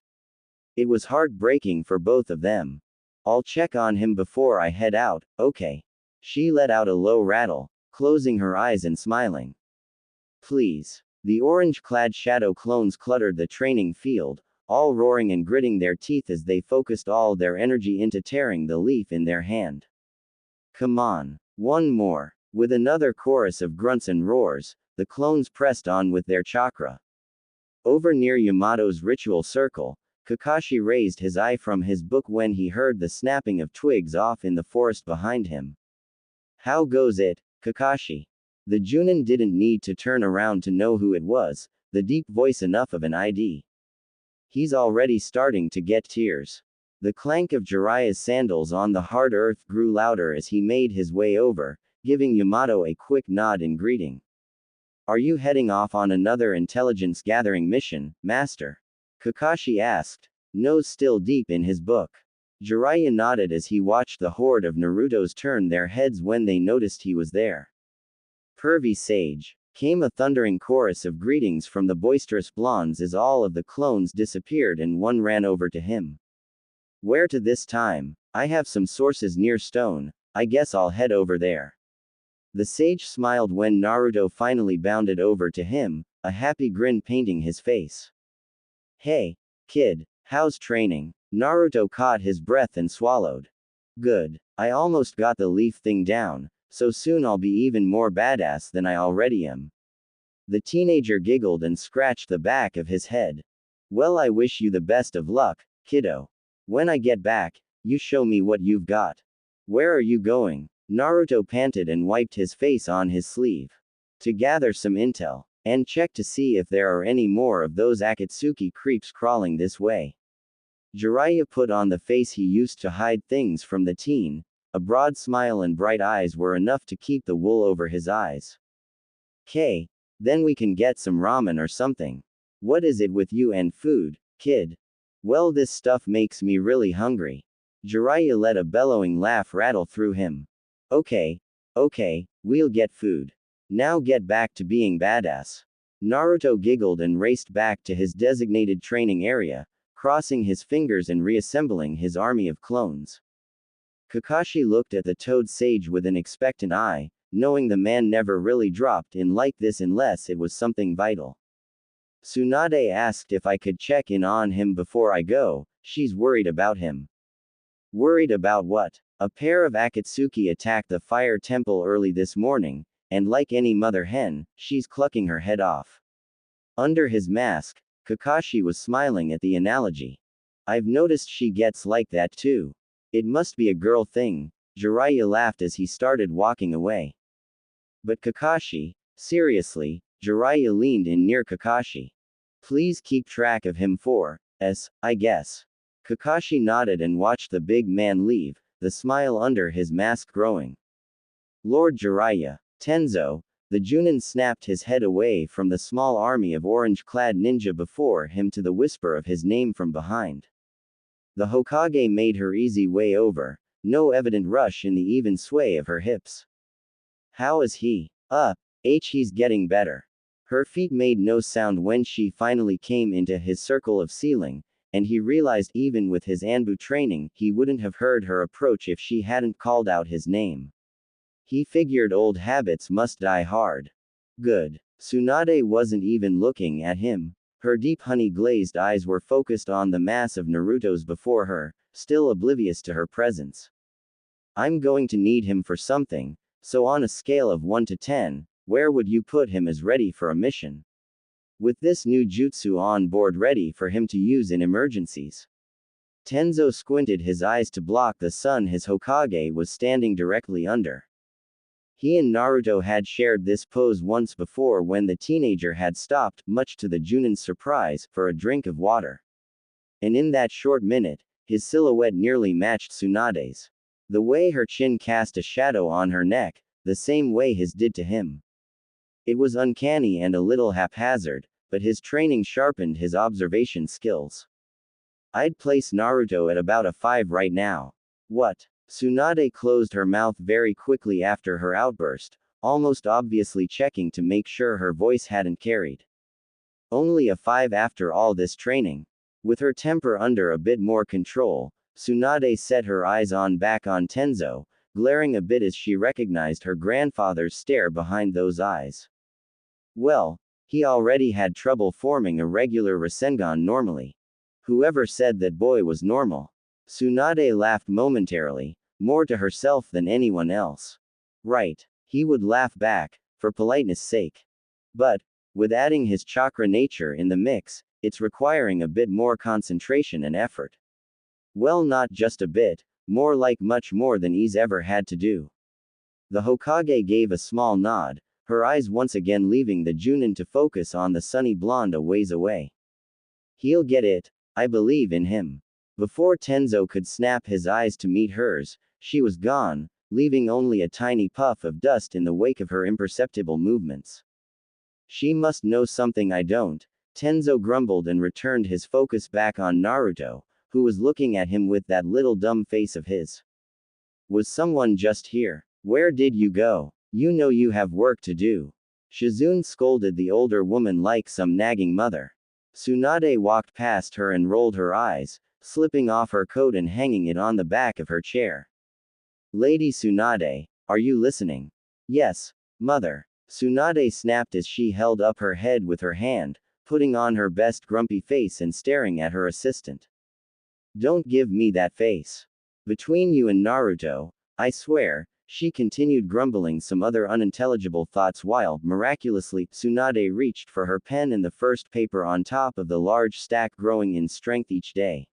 It was heartbreaking for both of them. I'll check on him before I head out, okay? She let out a low rattle, closing her eyes and smiling. Please. The orange-clad shadow clones cluttered the training field, all roaring and gritting their teeth as they focused all their energy into tearing the leaf in their hand. Come on. One more. With another chorus of grunts and roars, the clones pressed on with their chakra. Over near Yamato's ritual circle, Kakashi raised his eye from his book when he heard the snapping of twigs off in the forest behind him. How goes it, Kakashi? The Junin didn't need to turn around to know who it was, the deep voice enough of an ID. He's already starting to get tears. The clank of Jiraiya's sandals on the hard earth grew louder as he made his way over, giving Yamato a quick nod in greeting. Are you heading off on another intelligence-gathering mission, Master? Kakashi asked, nose still deep in his book. Jiraiya nodded as he watched the horde of Narutos turn their heads when they noticed he was there. Pervy Sage. Came a thundering chorus of greetings from the boisterous blondes as all of the clones disappeared and one ran over to him. Where to this time? I have some sources near Stone, I guess I'll head over there. The sage smiled when Naruto finally bounded over to him, a happy grin painting his face. Hey, kid, how's training? Naruto caught his breath and swallowed. Good. I almost got the leaf thing down, so soon I'll be even more badass than I already am. The teenager giggled and scratched the back of his head. Well, I wish you the best of luck, kiddo. When I get back, you show me what you've got. Where are you going? Naruto panted and wiped his face on his sleeve. To gather some intel, and check to see if there are any more of those Akatsuki creeps crawling this way. Jiraiya put on the face he used to hide things from the teen. A broad smile and bright eyes were enough to keep the wool over his eyes. "'Kay. Then we can get some ramen or something. What is it with you and food, kid? Well, this stuff makes me really hungry." Jiraiya let a bellowing laugh rattle through him. Okay, we'll get food. Now get back to being badass." Naruto giggled and raced back to his designated training area, crossing his fingers and reassembling his army of clones. Kakashi looked at the toad sage with an expectant eye, knowing the man never really dropped in like this unless it was something vital. Tsunade asked if I could check in on him before I go. She's worried about him. Worried about what? A pair of Akatsuki attacked the fire temple early this morning, and like any mother hen, she's clucking her head off. Under his mask, Kakashi was smiling at the analogy. I've noticed she gets like that too. It must be a girl thing. Jiraiya laughed as he started walking away. But Kakashi, seriously, Jiraiya leaned in near Kakashi. Please keep track of him for us, I guess. Kakashi nodded and watched the big man leave, the smile under his mask growing. Lord Jiraiya, Tenzo, the Junin snapped his head away from the small army of orange-clad ninja before him to the whisper of his name from behind. The Hokage made her easy way over, no evident rush in the even sway of her hips. How is he? He's getting better. Her feet made no sound when she finally came into his circle of ceiling, and he realized even with his Anbu training, he wouldn't have heard her approach if she hadn't called out his name. He figured old habits must die hard. Good. Tsunade wasn't even looking at him. Her deep honey-glazed eyes were focused on the mass of Naruto's before her, still oblivious to her presence. I'm going to need him for something, so on a scale of 1 to 10, where would you put him as ready for a mission? With this new jutsu on board ready for him to use in emergencies. Tenzo squinted his eyes to block the sun his Hokage was standing directly under. He and Naruto had shared this pose once before when the teenager had stopped, much to the Junin's surprise, for a drink of water. And in that short minute, his silhouette nearly matched Tsunade's. The way her chin cast a shadow on her neck, the same way his did to him. It was uncanny and a little haphazard, but his training sharpened his observation skills. I'd place Naruto at about a 5 right now. What? Tsunade closed her mouth very quickly after her outburst, almost obviously checking to make sure her voice hadn't carried. Only a 5 after all this training. With her temper under a bit more control, Tsunade set her eyes back on Tenzo, glaring a bit as she recognized her grandfather's stare behind those eyes. Well, he already had trouble forming a regular Rasengan normally. Whoever said that boy was normal? Tsunade laughed momentarily, more to herself than anyone else. Right, he would laugh back, for politeness' sake. But, with adding his chakra nature in the mix, it's requiring a bit more concentration and effort. Well, not just a bit, more like much more than he's ever had to do. The Hokage gave a small nod, her eyes once again leaving the Junin to focus on the sunny blonde a ways away. He'll get it, I believe in him. Before Tenzo could snap his eyes to meet hers, she was gone, leaving only a tiny puff of dust in the wake of her imperceptible movements. She must know something I don't, Tenzo grumbled and returned his focus back on Naruto, who was looking at him with that little dumb face of his. Was someone just here? Where did you go? You know you have work to do. Shizune scolded the older woman like some nagging mother. Tsunade walked past her and rolled her eyes, slipping off her coat and hanging it on the back of her chair. Lady Tsunade, are you listening? Yes, mother. Tsunade snapped as she held up her head with her hand, putting on her best grumpy face and staring at her assistant. Don't give me that face. Between you and Naruto, I swear, she continued grumbling some other unintelligible thoughts while, miraculously, Tsunade reached for her pen and the first paper on top of the large stack growing in strength each day.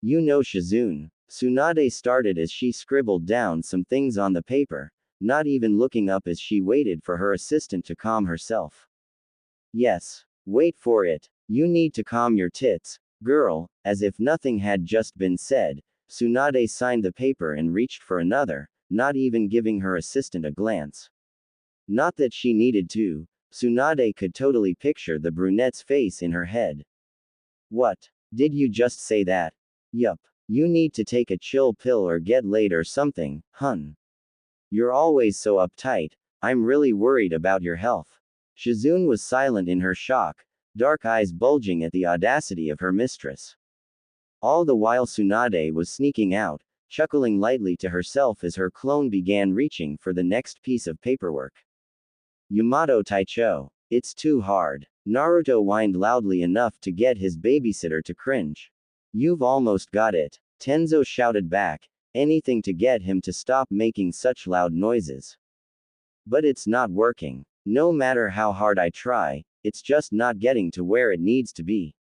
You know Shizune. Tsunade started as she scribbled down some things on the paper, not even looking up as she waited for her assistant to calm herself. Yes. Wait for it. You need to calm your tits. Girl, as if nothing had just been said, Tsunade signed the paper and reached for another, not even giving her assistant a glance. Not that she needed to, Tsunade could totally picture the brunette's face in her head. What? Did you just say that? Yup. You need to take a chill pill or get laid or something, hun. You're always so uptight, I'm really worried about your health. Shizune was silent in her shock, dark eyes bulging at the audacity of her mistress. All the while Tsunade was sneaking out, chuckling lightly to herself as her clone began reaching for the next piece of paperwork. Yamato Taicho. It's too hard. Naruto whined loudly enough to get his babysitter to cringe. You've almost got it. Tenzo shouted back, anything to get him to stop making such loud noises. But it's not working. No matter how hard I try, it's just not getting to where it needs to be.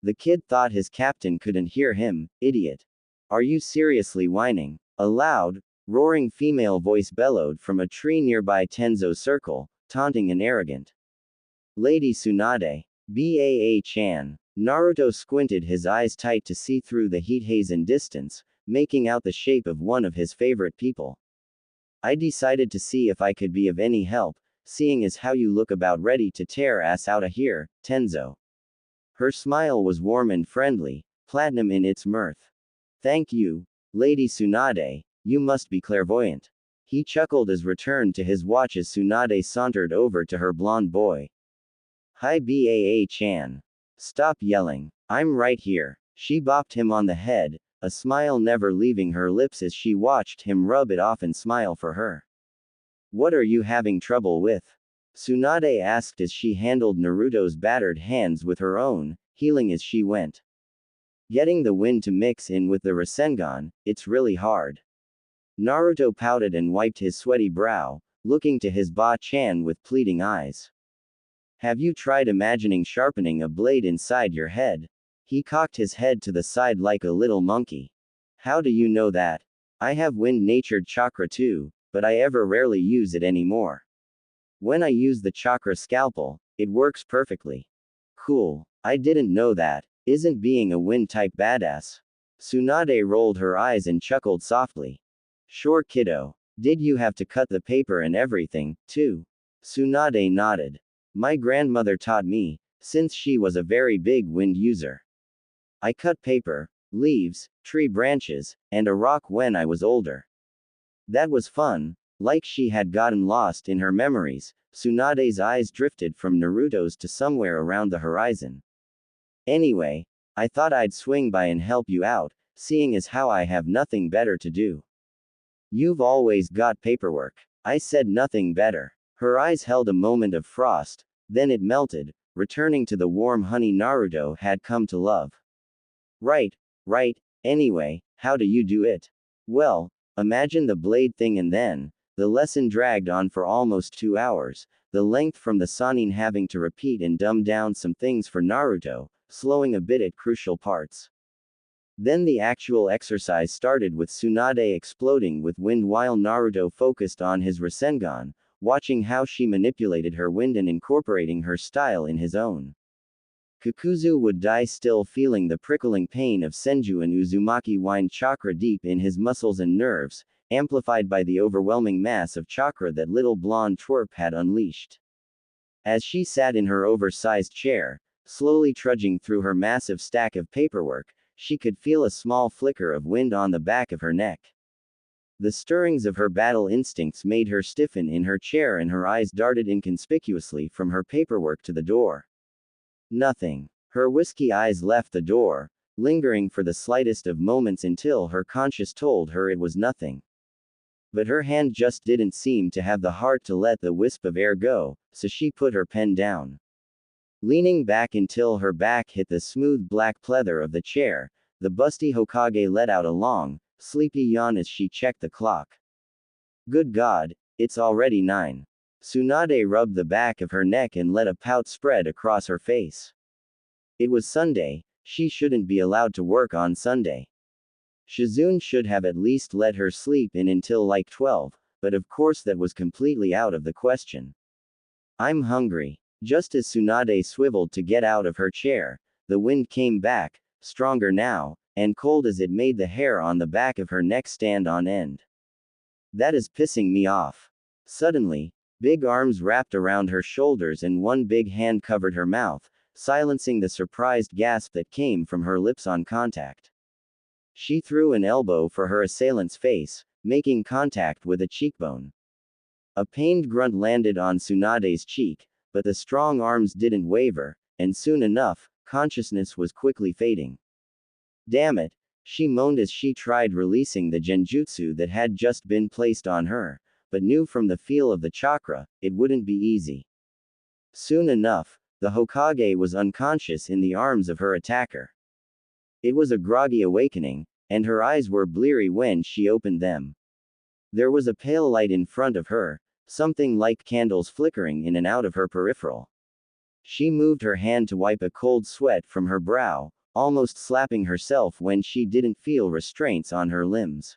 The kid thought his captain couldn't hear him, idiot. Are you seriously whining? A loud, roaring female voice bellowed from a tree nearby Tenzo's circle, taunting and arrogant. Lady Tsunade. Baa-chan. Naruto squinted his eyes tight to see through the heat haze and distance, making out the shape of one of his favorite people. I decided to see if I could be of any help, seeing as how you look about ready to tear ass outta here, Tenzo. Her smile was warm and friendly, platinum in its mirth. Thank you, Lady Tsunade, you must be clairvoyant. He chuckled as returned to his watch as Tsunade sauntered over to her blonde boy. Hi Baa-chan. Stop yelling. I'm right here. She bopped him on the head, a smile never leaving her lips as she watched him rub it off and smile for her. What are you having trouble with? Tsunade asked as she handled Naruto's battered hands with her own, healing as she went. Getting the wind to mix in with the Rasengan, it's really hard. Naruto pouted and wiped his sweaty brow, looking to his Ba-chan with pleading eyes. Have you tried imagining sharpening a blade inside your head? He cocked his head to the side like a little monkey. How do you know that? I have wind-natured chakra too, but I ever rarely use it anymore. When I use the chakra scalpel, it works perfectly. Cool. I didn't know that. Isn't being a wind-type badass? Tsunade rolled her eyes and chuckled softly. Sure kiddo. Did you have to cut the paper and everything, too? Tsunade nodded. My grandmother taught me, since she was a very big wind user. I cut paper, leaves, tree branches, and a rock when I was older. That was fun. Like she had gotten lost in her memories, Tsunade's eyes drifted from Naruto's to somewhere around the horizon. Anyway, I thought I'd swing by and help you out, seeing as how I have nothing better to do. You've always got paperwork. I said nothing better. Her eyes held a moment of frost, then it melted, returning to the warm honey Naruto had come to love. Right. Anyway, how do you do it? Well, imagine the blade thing and then, the lesson dragged on for almost 2 hours, the length from the Sannin having to repeat and dumb down some things for Naruto, slowing a bit at crucial parts. Then the actual exercise started with Tsunade exploding with wind while Naruto focused on his Rasengan, watching how she manipulated her wind and incorporating her style in his own. Kakuzu would die still feeling the prickling pain of Senju and Uzumaki wind chakra deep in his muscles and nerves, amplified by the overwhelming mass of chakra that little blonde twerp had unleashed. As she sat in her oversized chair, slowly trudging through her massive stack of paperwork, she could feel a small flicker of wind on the back of her neck. The stirrings of her battle instincts made her stiffen in her chair and her eyes darted inconspicuously from her paperwork to the door. Nothing. Her whiskey eyes left the door, lingering for the slightest of moments until her conscience told her it was nothing. But her hand just didn't seem to have the heart to let the wisp of air go, so she put her pen down. Leaning back until her back hit the smooth black pleather of the chair, the busty Hokage let out a long, sleepy yawn as she checked the clock. Good God, it's already 9. Tsunade rubbed the back of her neck and let a pout spread across her face. It was Sunday, she shouldn't be allowed to work on Sunday. Shizune should have at least let her sleep in until like 12, but of course that was completely out of the question. I'm hungry. Just as Tsunade swiveled to get out of her chair, the wind came back, stronger now, and cold as it made the hair on the back of her neck stand on end. That is pissing me off. Suddenly, big arms wrapped around her shoulders and one big hand covered her mouth, silencing the surprised gasp that came from her lips on contact. She threw an elbow for her assailant's face, making contact with a cheekbone. A pained grunt landed on Tsunade's cheek, but the strong arms didn't waver, and soon enough, consciousness was quickly fading. Damn it, she moaned as she tried releasing the genjutsu that had just been placed on her, but knew from the feel of the chakra, it wouldn't be easy. Soon enough, the Hokage was unconscious in the arms of her attacker. It was a groggy awakening, and her eyes were bleary when she opened them. There was a pale light in front of her, something like candles flickering in and out of her peripheral. She moved her hand to wipe a cold sweat from her brow, almost slapping herself when she didn't feel restraints on her limbs.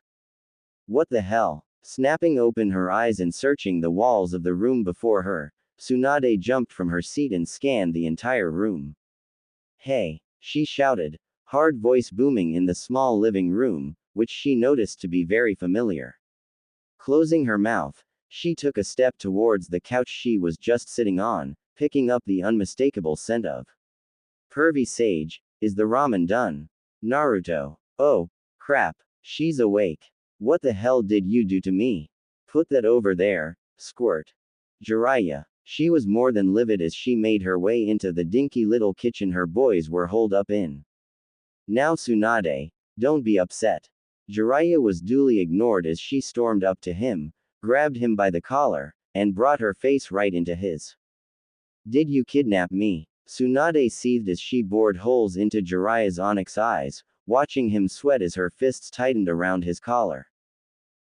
What the hell? Snapping open her eyes and searching the walls of the room before her, Tsunade jumped from her seat and scanned the entire room. Hey! She shouted, hard voice booming in the small living room, which she noticed to be very familiar. Closing her mouth, she took a step towards the couch she was just sitting on, picking up the unmistakable scent of pervy sage. Is the ramen done? Naruto. Oh, crap. She's awake. What the hell did you do to me? Put that over there, squirt. Jiraiya. She was more than livid as she made her way into the dinky little kitchen her boys were holed up in. Now Tsunade, don't be upset. Jiraiya was duly ignored as she stormed up to him, grabbed him by the collar, and brought her face right into his. Did you kidnap me? Tsunade seethed as she bored holes into Jiraiya's onyx eyes, watching him sweat as her fists tightened around his collar.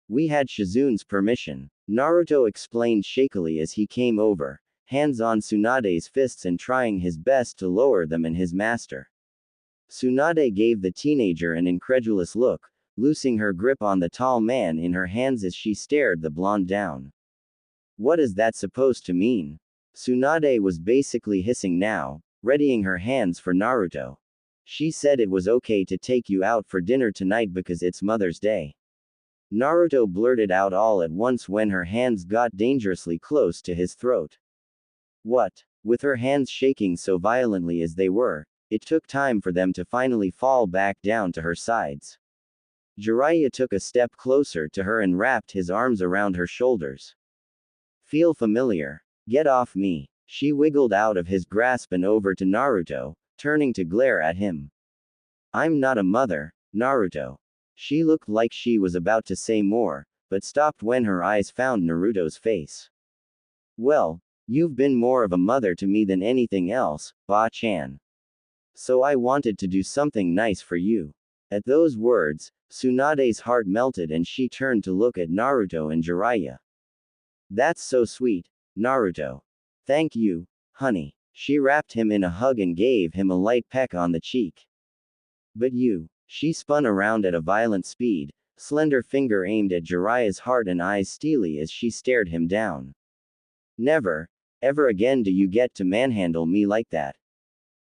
We had Shizune's permission, Naruto explained shakily as he came over, hands on Tsunade's fists and trying his best to lower them and his master. Tsunade gave the teenager an incredulous look, loosing her grip on the tall man in her hands as she stared the blonde down. What is that supposed to mean? Tsunade was basically hissing now, readying her hands for Naruto. She said it was okay to take you out for dinner tonight because it's Mother's Day. Naruto blurted out all at once when her hands got dangerously close to his throat. What? With her hands shaking so violently as they were, it took time for them to finally fall back down to her sides. Jiraiya took a step closer to her and wrapped his arms around her shoulders. Feel familiar? Get off me. She wiggled out of his grasp and over to Naruto, turning to glare at him. I'm not a mother, Naruto. She looked like she was about to say more, but stopped when her eyes found Naruto's face. Well, you've been more of a mother to me than anything else, Ba-chan. So I wanted to do something nice for you. At those words, Tsunade's heart melted and she turned to look at Naruto and Jiraiya. That's so sweet, Naruto. Thank you, honey. She wrapped him in a hug and gave him a light peck on the cheek. But you. She spun around at a violent speed, slender finger aimed at Jiraiya's heart and eyes steely as she stared him down. Never, ever again do you get to manhandle me like that.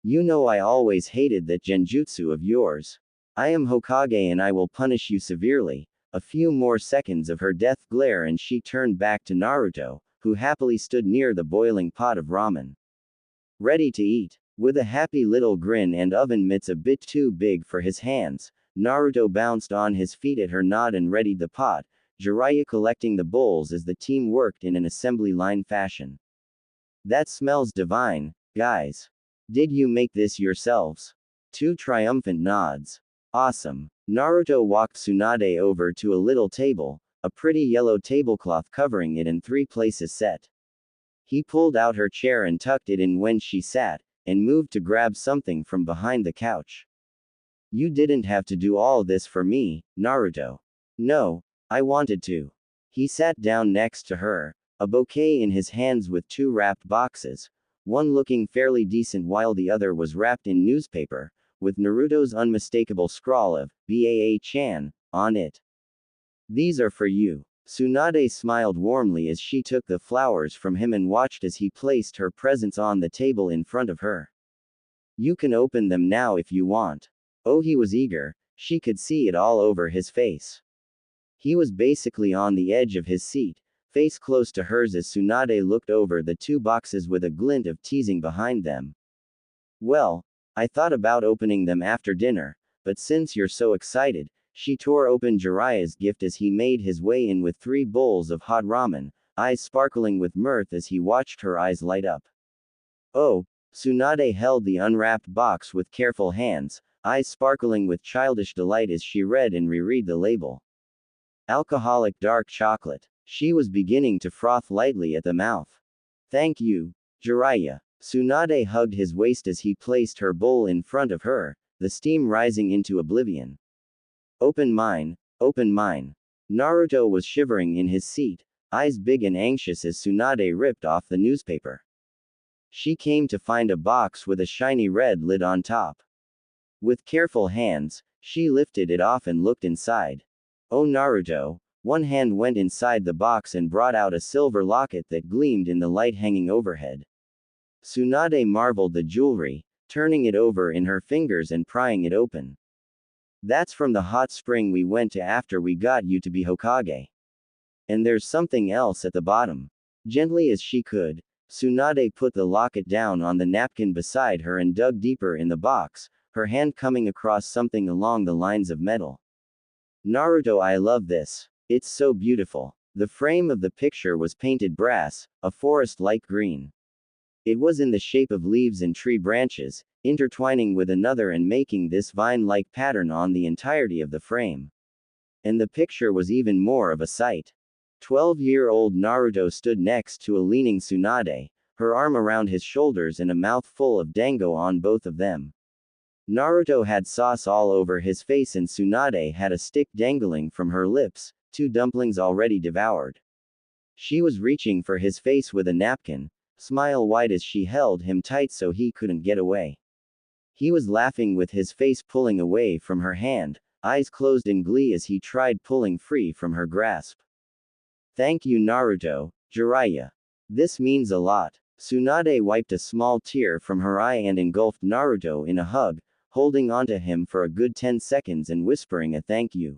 You know I always hated that genjutsu of yours. I am Hokage and I will punish you severely. A few more seconds of her death glare and she turned back to Naruto, who happily stood near the boiling pot of ramen. Ready to eat. With a happy little grin and oven mitts a bit too big for his hands, Naruto bounced on his feet at her nod and readied the pot, Jiraiya collecting the bowls as the team worked in an assembly line fashion. That smells divine, guys. Did you make this yourselves? Two triumphant nods. Awesome. Naruto walked Tsunade over to a little table, a pretty yellow tablecloth covering it in 3 places set. He pulled out her chair and tucked it in when she sat, and moved to grab something from behind the couch. You didn't have to do all this for me, Naruto. No, I wanted to. He sat down next to her, a bouquet in his hands with 2 wrapped boxes, one looking fairly decent while the other was wrapped in newspaper, with Naruto's unmistakable scrawl of Baa-chan on it. These are for you. Tsunade smiled warmly as she took the flowers from him and watched as he placed her presents on the table in front of her. You can open them now if you want. Oh, he was eager, she could see it all over his face. He was basically on the edge of his seat, face close to hers as Tsunade looked over the two boxes with a glint of teasing behind them. Well, I thought about opening them after dinner, but since you're so excited, she tore open Jiraiya's gift as he made his way in with 3 bowls of hot ramen, eyes sparkling with mirth as he watched her eyes light up. Oh, Tsunade held the unwrapped box with careful hands, eyes sparkling with childish delight as she read and reread the label. Alcoholic dark chocolate. She was beginning to froth lightly at the mouth. Thank you, Jiraiya. Tsunade hugged his waist as he placed her bowl in front of her, the steam rising into oblivion. Open mine, open mine. Naruto was shivering in his seat, eyes big and anxious as Tsunade ripped off the newspaper. She came to find a box with a shiny red lid on top. With careful hands, she lifted it off and looked inside. Oh Naruto, one hand went inside the box and brought out a silver locket that gleamed in the light hanging overhead. Tsunade marveled the jewelry, turning it over in her fingers and prying it open. That's from the hot spring we went to after we got you to be Hokage. And there's something else at the bottom. Gently as she could, Tsunade put the locket down on the napkin beside her and dug deeper in the box, her hand coming across something along the lines of metal. Naruto, I love this. It's so beautiful. The frame of the picture was painted brass, a forest light green. It was in the shape of leaves and tree branches, intertwining with another and making this vine-like pattern on the entirety of the frame. And the picture was even more of a sight. 12-year-old Naruto stood next to a leaning Tsunade, her arm around his shoulders and a mouth full of dango on both of them. Naruto had sauce all over his face and Tsunade had a stick dangling from her lips, 2 dumplings already devoured. She was reaching for his face with a napkin, smile wide as she held him tight so he couldn't get away. He was laughing with his face pulling away from her hand, eyes closed in glee as he tried pulling free from her grasp. Thank you Naruto, Jiraiya. This means a lot. Tsunade wiped a small tear from her eye and engulfed Naruto in a hug, holding onto him for a good 10 seconds and whispering a thank you.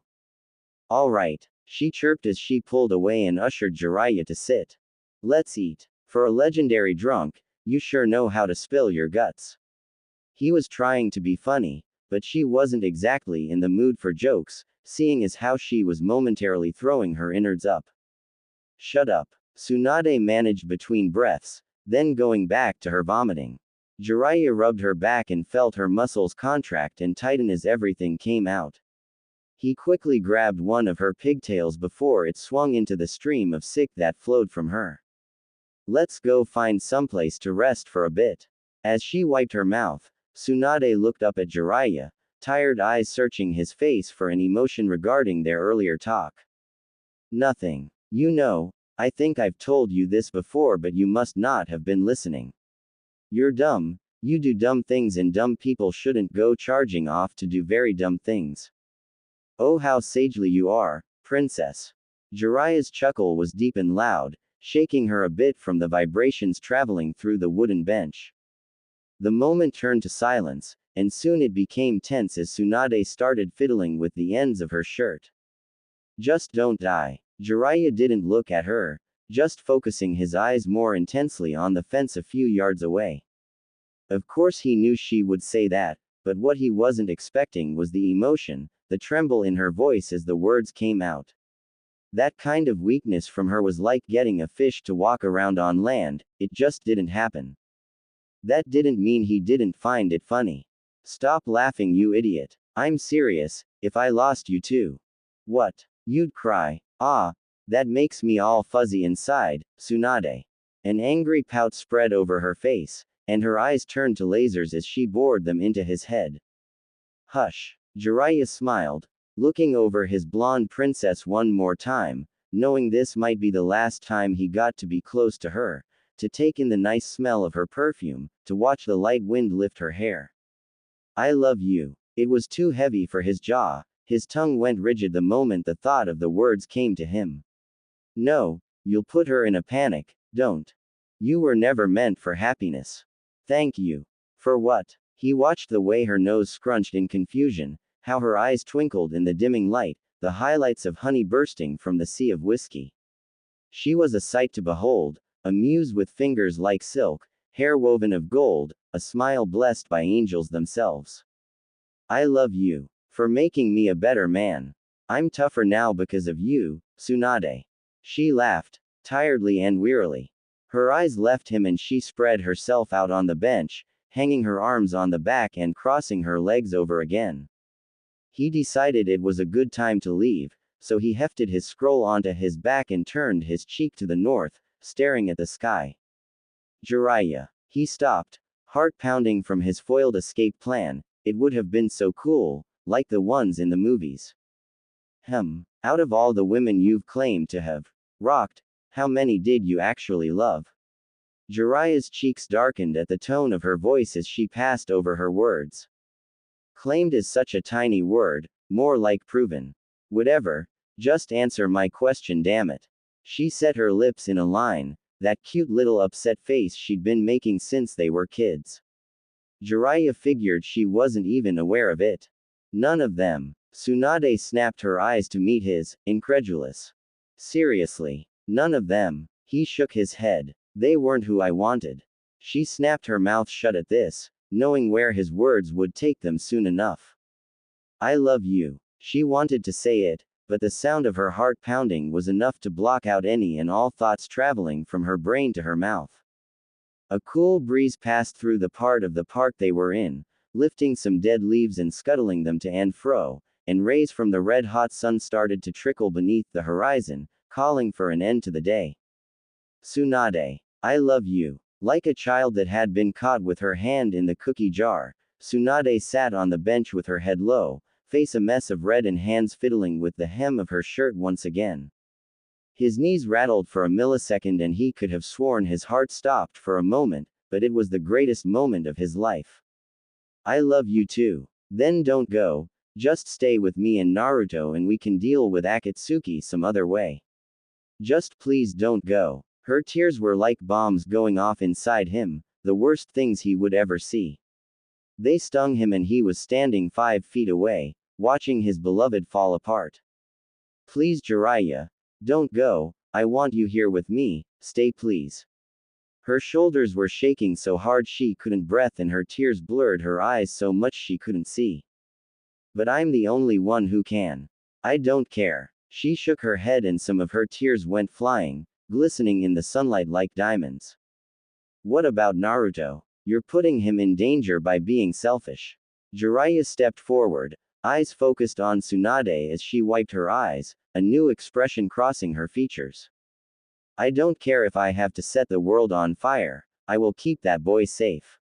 All right, she chirped as she pulled away and ushered Jiraiya to sit. Let's eat. For a legendary drunk, you sure know how to spill your guts. He was trying to be funny, but she wasn't exactly in the mood for jokes, seeing as how she was momentarily throwing her innards up. Shut up. Tsunade managed between breaths, then going back to her vomiting. Jiraiya rubbed her back and felt her muscles contract and tighten as everything came out. He quickly grabbed one of her pigtails before it swung into the stream of sick that flowed from her. Let's go find someplace to rest for a bit. As she wiped her mouth, Tsunade looked up at Jiraiya, tired eyes searching his face for an emotion regarding their earlier talk. Nothing. You know, I think I've told you this before but you must not have been listening. You're dumb, you do dumb things and dumb people shouldn't go charging off to do very dumb things. Oh how sagely you are, princess. Jiraiya's chuckle was deep and loud, shaking her a bit from the vibrations traveling through the wooden bench. The moment turned to silence, and soon it became tense as Tsunade started fiddling with the ends of her shirt. Just don't die. Jiraiya didn't look at her, just focusing his eyes more intensely on the fence a few yards away. Of course he knew she would say that, but what he wasn't expecting was the emotion, the tremble in her voice as the words came out. That kind of weakness from her was like getting a fish to walk around on land, it just didn't happen. That didn't mean he didn't find it funny. Stop laughing you idiot. I'm serious, if I lost you too. What? You'd cry. Ah, that makes me all fuzzy inside, Tsunade. An angry pout spread over her face, and her eyes turned to lasers as she bored them into his head. Hush. Jiraiya smiled, looking over his blonde princess one more time, knowing this might be the last time he got to be close to her, to take in the nice smell of her perfume, to watch the light wind lift her hair. I love you. It was too heavy for his jaw, his tongue went rigid the moment the thought of the words came to him. No, you'll put her in a panic, don't. You were never meant for happiness. Thank you. For what? He watched the way her nose scrunched in confusion, how her eyes twinkled in the dimming light, the highlights of honey bursting from the sea of whiskey. She was a sight to behold, a muse with fingers like silk, hair woven of gold, a smile blessed by angels themselves. I love you for making me a better man. I'm tougher now because of you, Tsunade. She laughed, tiredly and wearily. Her eyes left him and she spread herself out on the bench, hanging her arms on the back and crossing her legs over again. He decided it was a good time to leave, so he hefted his scroll onto his back and turned his cheek to the north, staring at the sky. Jiraiya. He stopped, heart pounding from his foiled escape plan. It would have been so cool, like the ones in the movies. Out of all the women you've claimed to have rocked, how many did you actually love? Jiraiya's cheeks darkened at the tone of her voice as she passed over her words. Claimed is such a tiny word, more like proven. Whatever, just answer my question, damn it. She set her lips in a line, that cute little upset face she'd been making since they were kids. Jiraiya figured she wasn't even aware of it. None of them. Tsunade snapped her eyes to meet his, incredulous. Seriously. None of them. He shook his head. They weren't who I wanted. She snapped her mouth shut at this, knowing where his words would take them soon enough. I love you. She wanted to say it, but the sound of her heart pounding was enough to block out any and all thoughts traveling from her brain to her mouth. A cool breeze passed through the part of the park they were in, lifting some dead leaves and scuttling them to and fro, and rays from the red-hot sun started to trickle beneath the horizon, calling for an end to the day. Tsunade. I love you. Like a child that had been caught with her hand in the cookie jar, Tsunade sat on the bench with her head low, face a mess of red and hands fiddling with the hem of her shirt once again. His knees rattled for a millisecond and he could have sworn his heart stopped for a moment, but it was the greatest moment of his life. I love you too. Then don't go, just stay with me and Naruto and we can deal with Akatsuki some other way. Just please don't go. Her tears were like bombs going off inside him, the worst things he would ever see. They stung him and he was standing 5 feet away, watching his beloved fall apart. Please Jiraiya. Don't go, I want you here with me, stay please. Her shoulders were shaking so hard she couldn't breathe and her tears blurred her eyes so much she couldn't see. But I'm the only one who can. I don't care. She shook her head and some of her tears went flying, glistening in the sunlight like diamonds. What about Naruto? You're putting him in danger by being selfish. Jiraiya stepped forward, eyes focused on Tsunade as she wiped her eyes, a new expression crossing her features. I don't care if I have to set the world on fire, I will keep that boy safe.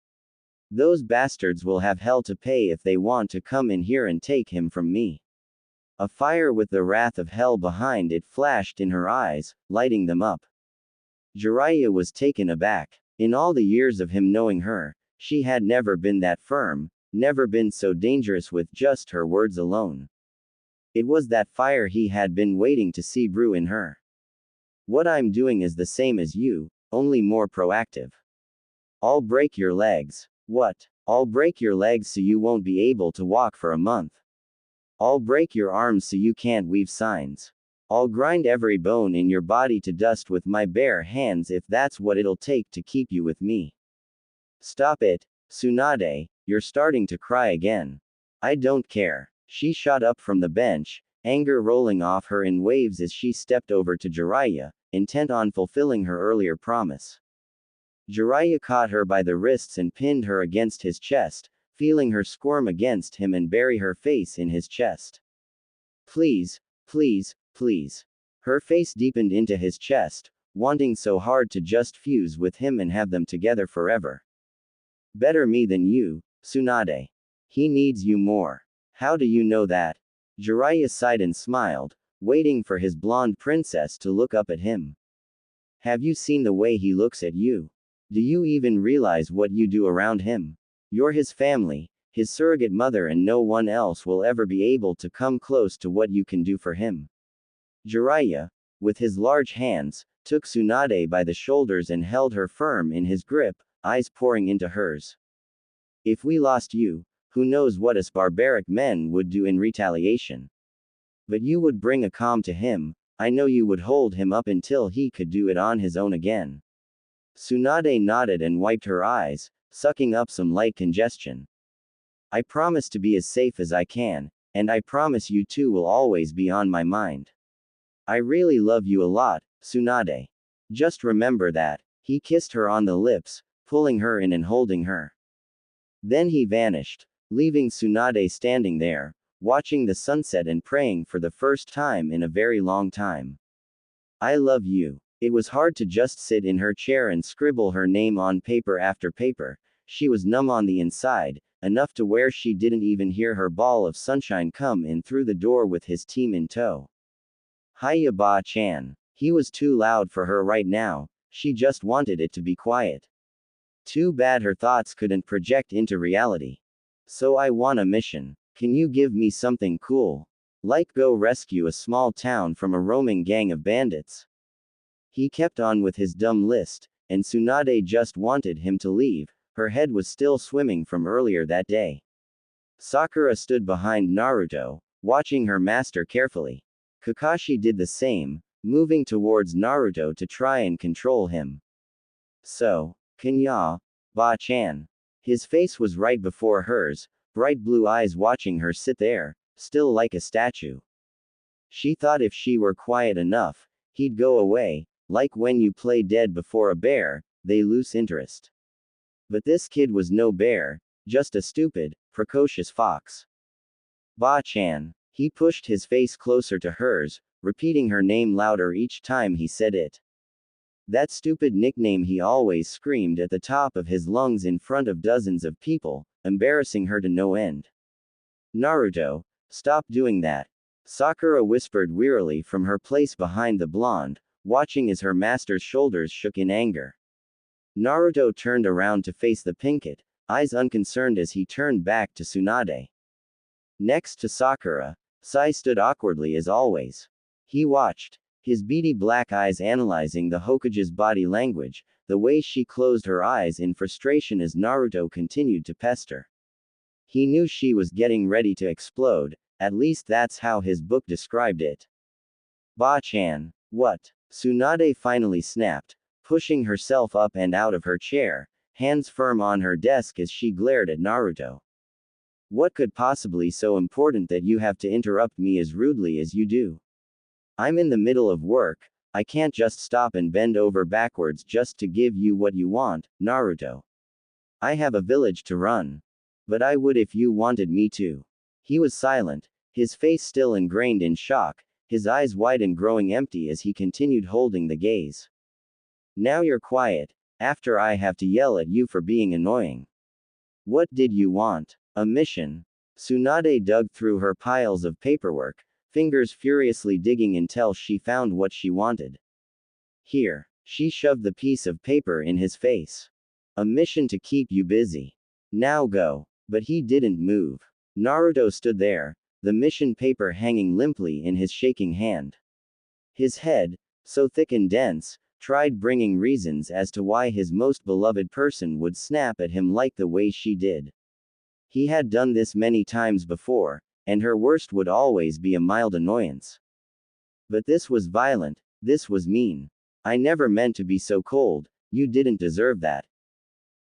Those bastards will have hell to pay if they want to come in here and take him from me. A fire with the wrath of hell behind it flashed in her eyes, lighting them up. Jiraiya was taken aback. In all the years of him knowing her, she had never been that firm, never been so dangerous with just her words alone. It was that fire he had been waiting to see brew in her. What I'm doing is the same as you, only more proactive. I'll break your legs. What? I'll break your legs so you won't be able to walk for a month. I'll break your arms so you can't weave signs. I'll grind every bone in your body to dust with my bare hands if that's what it'll take to keep you with me. Stop it, Tsunade, you're starting to cry again. I don't care. She shot up from the bench, anger rolling off her in waves as she stepped over to Jiraiya, intent on fulfilling her earlier promise. Jiraiya caught her by the wrists and pinned her against his chest, feeling her squirm against him and bury her face in his chest. Please, please, please. Her face deepened into his chest, wanting so hard to just fuse with him and have them together forever. Better me than you, Tsunade. He needs you more. How do you know that? Jiraiya sighed and smiled, waiting for his blonde princess to look up at him. Have you seen the way he looks at you? Do you even realize what you do around him? You're his family, his surrogate mother, and no one else will ever be able to come close to what you can do for him. Jiraiya, with his large hands, took Tsunade by the shoulders and held her firm in his grip, eyes pouring into hers. If we lost you, who knows what us barbaric men would do in retaliation. But you would bring a calm to him, I know you would hold him up until he could do it on his own again. Tsunade nodded and wiped her eyes, sucking up some light congestion. I promise to be as safe as I can, and I promise you two will always be on my mind. I really love you a lot, Tsunade. Just remember that. He kissed her on the lips, pulling her in and holding her. Then he vanished, leaving Tsunade standing there, watching the sunset and praying for the first time in a very long time. I love you. It was hard to just sit in her chair and scribble her name on paper after paper. She was numb on the inside, enough to where she didn't even hear her ball of sunshine come in through the door with his team in tow. Hiya Ba-chan. He was too loud for her right now, she just wanted it to be quiet. Too bad her thoughts couldn't project into reality. So I want a mission. Can you give me something cool? Like go rescue a small town from a roaming gang of bandits. He kept on with his dumb list, and Tsunade just wanted him to leave, her head was still swimming from earlier that day. Sakura stood behind Naruto, watching her master carefully. Kakashi did the same, moving towards Naruto to try and control him. So, Kanya, Ba-chan. His face was right before hers, bright blue eyes watching her sit there, still like a statue. She thought if she were quiet enough, he'd go away, like when you play dead before a bear, they lose interest. But this kid was no bear, just a stupid, precocious fox. Ba-chan. He pushed his face closer to hers, repeating her name louder each time he said it. That stupid nickname he always screamed at the top of his lungs in front of dozens of people, embarrassing her to no end. Naruto, stop doing that. Sakura whispered wearily from her place behind the blonde, watching as her master's shoulders shook in anger. Naruto turned around to face the pinkett, eyes unconcerned as he turned back to Tsunade. Next to Sakura, Sai stood awkwardly as always. He watched, his beady black eyes analyzing the Hokage's body language, the way she closed her eyes in frustration as Naruto continued to pester. He knew she was getting ready to explode, at least that's how his book described it. Ba-chan. What? Tsunade finally snapped, pushing herself up and out of her chair, hands firm on her desk as she glared at Naruto. What could possibly so important that you have to interrupt me as rudely as you do? I'm in the middle of work, I can't just stop and bend over backwards just to give you what you want, Naruto. I have a village to run. But I would if you wanted me to. He was silent, his face still ingrained in shock, his eyes wide and growing empty as he continued holding the gaze. Now you're quiet, after I have to yell at you for being annoying. What did you want? A mission? Tsunade dug through her piles of paperwork, fingers furiously digging until she found what she wanted. Here. She shoved the piece of paper in his face. A mission to keep you busy. Now go. But he didn't move. Naruto stood there, the mission paper hanging limply in his shaking hand. His head, so thick and dense, tried bringing reasons as to why his most beloved person would snap at him like the way she did. He had done this many times before, and her worst would always be a mild annoyance. But this was violent, this was mean. I never meant to be so cold, you didn't deserve that.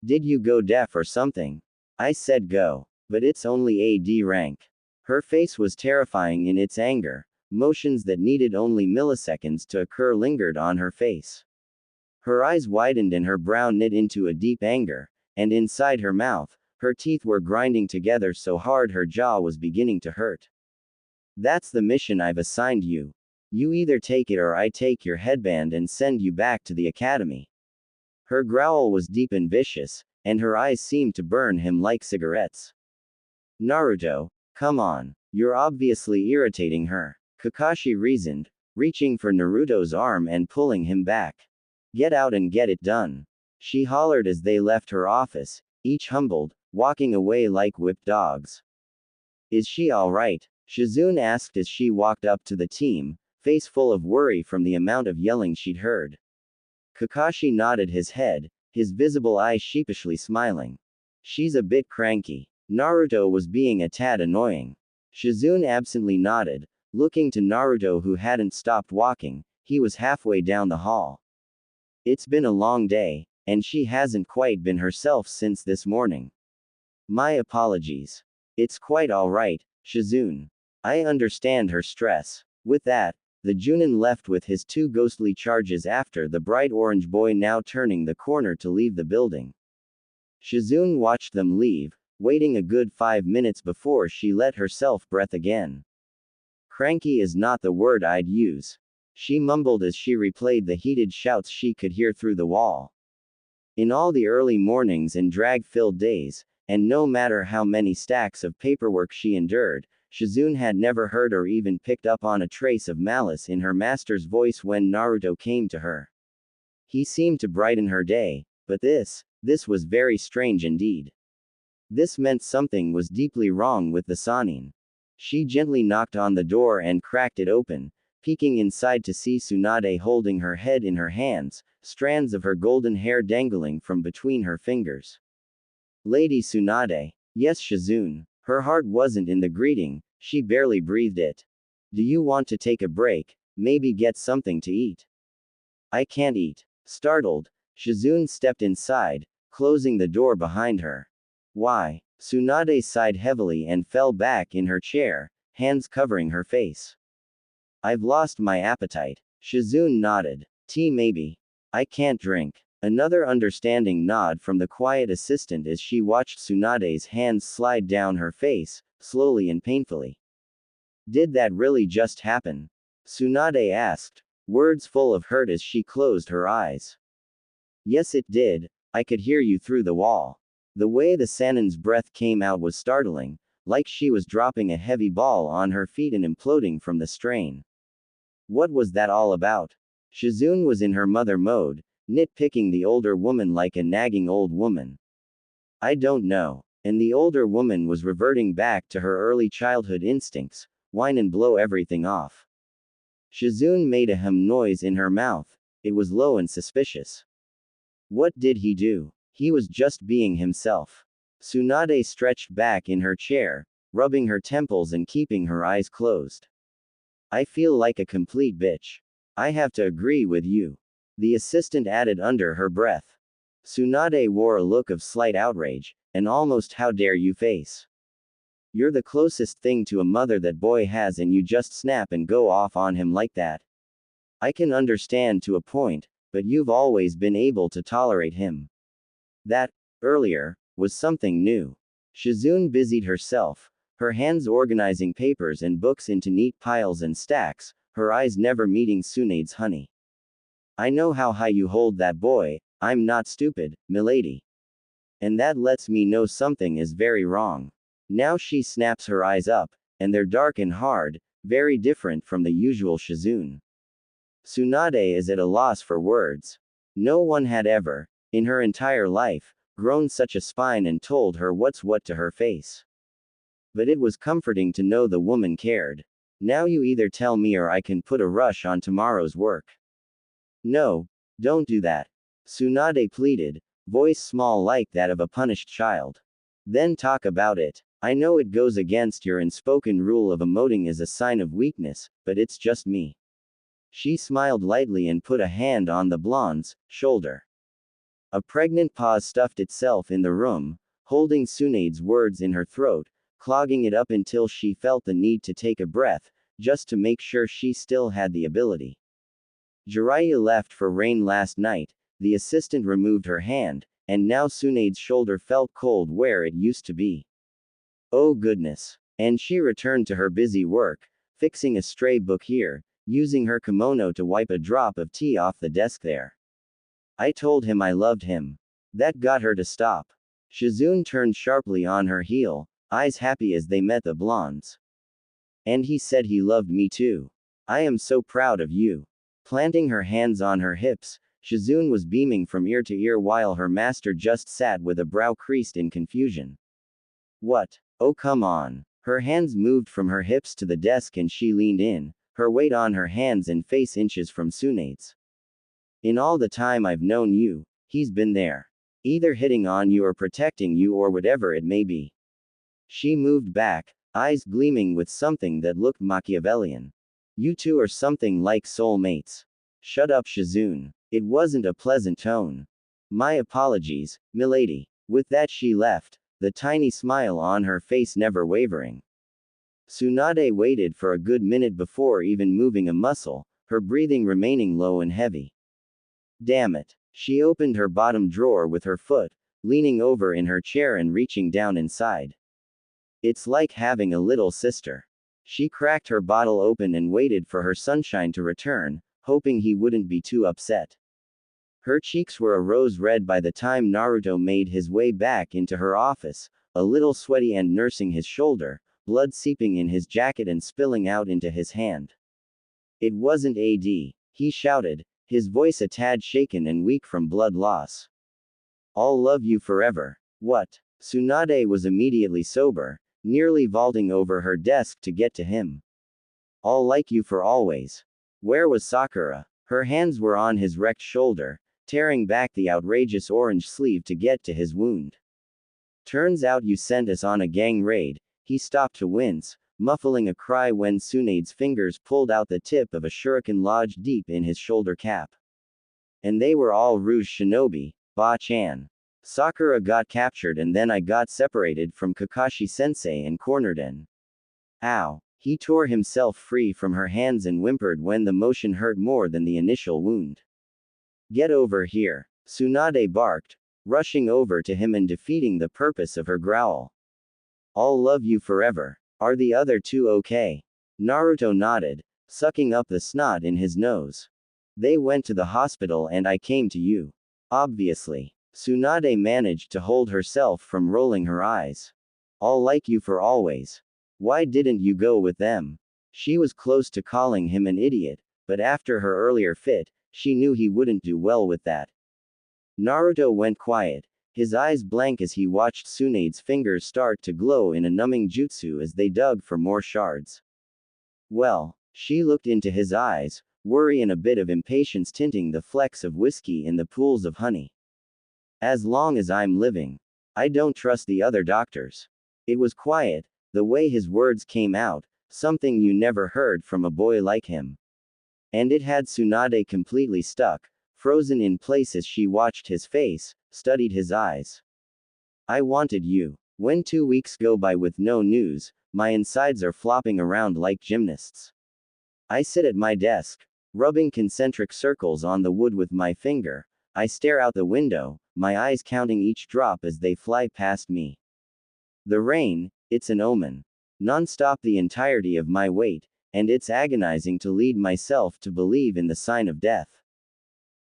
Did you go deaf or something? I said go. But it's only AD rank. Her face was terrifying in its anger, motions that needed only milliseconds to occur lingered on her face. Her eyes widened and her brow knit into a deep anger, and inside her mouth, her teeth were grinding together so hard her jaw was beginning to hurt. That's the mission I've assigned you. You either take it or I take your headband and send you back to the academy. Her growl was deep and vicious, and her eyes seemed to burn him like cigarettes. Naruto, come on. You're obviously irritating her, Kakashi reasoned, reaching for Naruto's arm and pulling him back. Get out and get it done. She hollered as they left her office, each humbled, walking away like whipped dogs. Is she alright? Shizune asked as she walked up to the team, face full of worry from the amount of yelling she'd heard. Kakashi nodded his head, his visible eyes sheepishly smiling. She's a bit cranky. Naruto was being a tad annoying. Shizune absently nodded, looking to Naruto who hadn't stopped walking. He was halfway down the hall. It's been a long day, and she hasn't quite been herself since this morning. My apologies. It's quite alright, Shizune. I understand her stress. With that, the Junin left with his two ghostly charges after the bright orange boy now turning the corner to leave the building. Shizune watched them leave, waiting a good 5 minutes before she let herself breath again. Cranky is not the word I'd use. She mumbled as she replayed the heated shouts she could hear through the wall. In all the early mornings and drag-filled days, and no matter how many stacks of paperwork she endured, Shizune had never heard or even picked up on a trace of malice in her master's voice when Naruto came to her. He seemed to brighten her day, but this was very strange indeed. This meant something was deeply wrong with the Sannin. She gently knocked on the door and cracked it open, peeking inside to see Tsunade holding her head in her hands, strands of her golden hair dangling from between her fingers. Lady Tsunade. Yes, Shizune. Her heart wasn't in the greeting, she barely breathed it. Do you want to take a break, maybe get something to eat? I can't eat. Startled, Shizune stepped inside, closing the door behind her. Why? Tsunade sighed heavily and fell back in her chair, hands covering her face. I've lost my appetite. Shizune nodded. Tea maybe. I can't drink. Another understanding nod from the quiet assistant as she watched Tsunade's hands slide down her face, slowly and painfully. Did that really just happen? Tsunade asked, words full of hurt as she closed her eyes. Yes, it did. I could hear you through the wall. The way the Sannin's breath came out was startling, like she was dropping a heavy ball on her feet and imploding from the strain. What was that all about? Shizune was in her mother mode, nitpicking the older woman like a nagging old woman. I don't know. And the older woman was reverting back to her early childhood instincts, whine and blow everything off. Shizune made a noise in her mouth. It was low and suspicious. What did he do? He was just being himself. Tsunade stretched back in her chair, rubbing her temples and keeping her eyes closed. I feel like a complete bitch. I have to agree with you. The assistant added under her breath. Tsunade wore a look of slight outrage, and almost how dare you face. You're the closest thing to a mother that boy has and you just snap and go off on him like that. I can understand to a point, but you've always been able to tolerate him. That, earlier, was something new. Shizune busied herself, her hands organizing papers and books into neat piles and stacks, her eyes never meeting Tsunade's honey. I know how high you hold that boy, I'm not stupid, milady. And that lets me know something is very wrong. Now she snaps her eyes up, and they're dark and hard, very different from the usual Shizune. Tsunade is at a loss for words. No one had ever, in her entire life, grown such a spine and told her what's what to her face. But it was comforting to know the woman cared. Now you either tell me or I can put a rush on tomorrow's work. No, don't do that. Tsunade pleaded, voice small like that of a punished child. Then talk about it. I know it goes against your unspoken rule of emoting as a sign of weakness, but it's just me. She smiled lightly and put a hand on the blonde's shoulder. A pregnant pause stuffed itself in the room, holding Tsunade's words in her throat, clogging it up until she felt the need to take a breath, just to make sure she still had the ability. Jiraiya left for rain last night, the assistant removed her hand, and now Tsunade's shoulder felt cold where it used to be. Oh goodness. And she returned to her busy work, fixing a stray book here, using her kimono to wipe a drop of tea off the desk there. I told him I loved him. That got her to stop. Shizune turned sharply on her heel, eyes happy as they met the blonde's. And he said he loved me too. I am so proud of you. Planting her hands on her hips, Shizune was beaming from ear to ear while her master just sat with a brow creased in confusion. What? Oh come on. Her hands moved from her hips to the desk and she leaned in, her weight on her hands and face inches from Tsunade's. In all the time I've known you, he's been there. Either hitting on you or protecting you or whatever it may be. She moved back, eyes gleaming with something that looked Machiavellian. You two are something like soulmates. Shut up, Shizune. It wasn't a pleasant tone. My apologies, milady. With that she left, the tiny smile on her face never wavering. Tsunade waited for a good minute before even moving a muscle, her breathing remaining low and heavy. Damn it. She opened her bottom drawer with her foot, leaning over in her chair and reaching down inside. It's like having a little sister. She cracked her bottle open and waited for her sunshine to return, hoping he wouldn't be too upset. Her cheeks were a rose red by the time Naruto made his way back into her office, a little sweaty and nursing his shoulder, blood seeping in his jacket and spilling out into his hand. It wasn't AD, he shouted, his voice a tad shaken and weak from blood loss. I'll love you forever. What? Tsunade was immediately sober, nearly vaulting over her desk to get to him. I'll like you for always. Where was Sakura? Her hands were on his wrecked shoulder, tearing back the outrageous orange sleeve to get to his wound. Turns out you sent us on a gang raid. He stopped to wince, muffling a cry when Tsunade's fingers pulled out the tip of a shuriken lodged deep in his shoulder cap. And they were all Rouge Shinobi, Ba-chan. Sakura got captured and then I got separated from Kakashi-sensei and cornered in. Ow. He tore himself free from her hands and whimpered when the motion hurt more than the initial wound. Get over here. Tsunade barked, rushing over to him and defeating the purpose of her growl. I'll love you forever. Are the other two okay? Naruto nodded, sucking up the snot in his nose. They went to the hospital and I came to you. Obviously. Tsunade managed to hold herself from rolling her eyes. I'll like you for always. Why didn't you go with them? She was close to calling him an idiot, but after her earlier fit, she knew he wouldn't do well with that. Naruto went quiet, his eyes blank as he watched Tsunade's fingers start to glow in a numbing jutsu as they dug for more shards. Well, she looked into his eyes, worry and a bit of impatience tinting the flecks of whiskey in the pools of honey. As long as I'm living. I don't trust the other doctors. It was quiet, the way his words came out, something you never heard from a boy like him. And it had Tsunade completely stuck, frozen in place as she watched his face, studied his eyes. I wanted you. When 2 weeks go by with no news, my insides are flopping around like gymnasts. I sit at my desk, rubbing concentric circles on the wood with my finger. I stare out the window, my eyes counting each drop as they fly past me. The rain, it's an omen. Non-stop the entirety of my wait, and it's agonizing to lead myself to believe in the sign of death.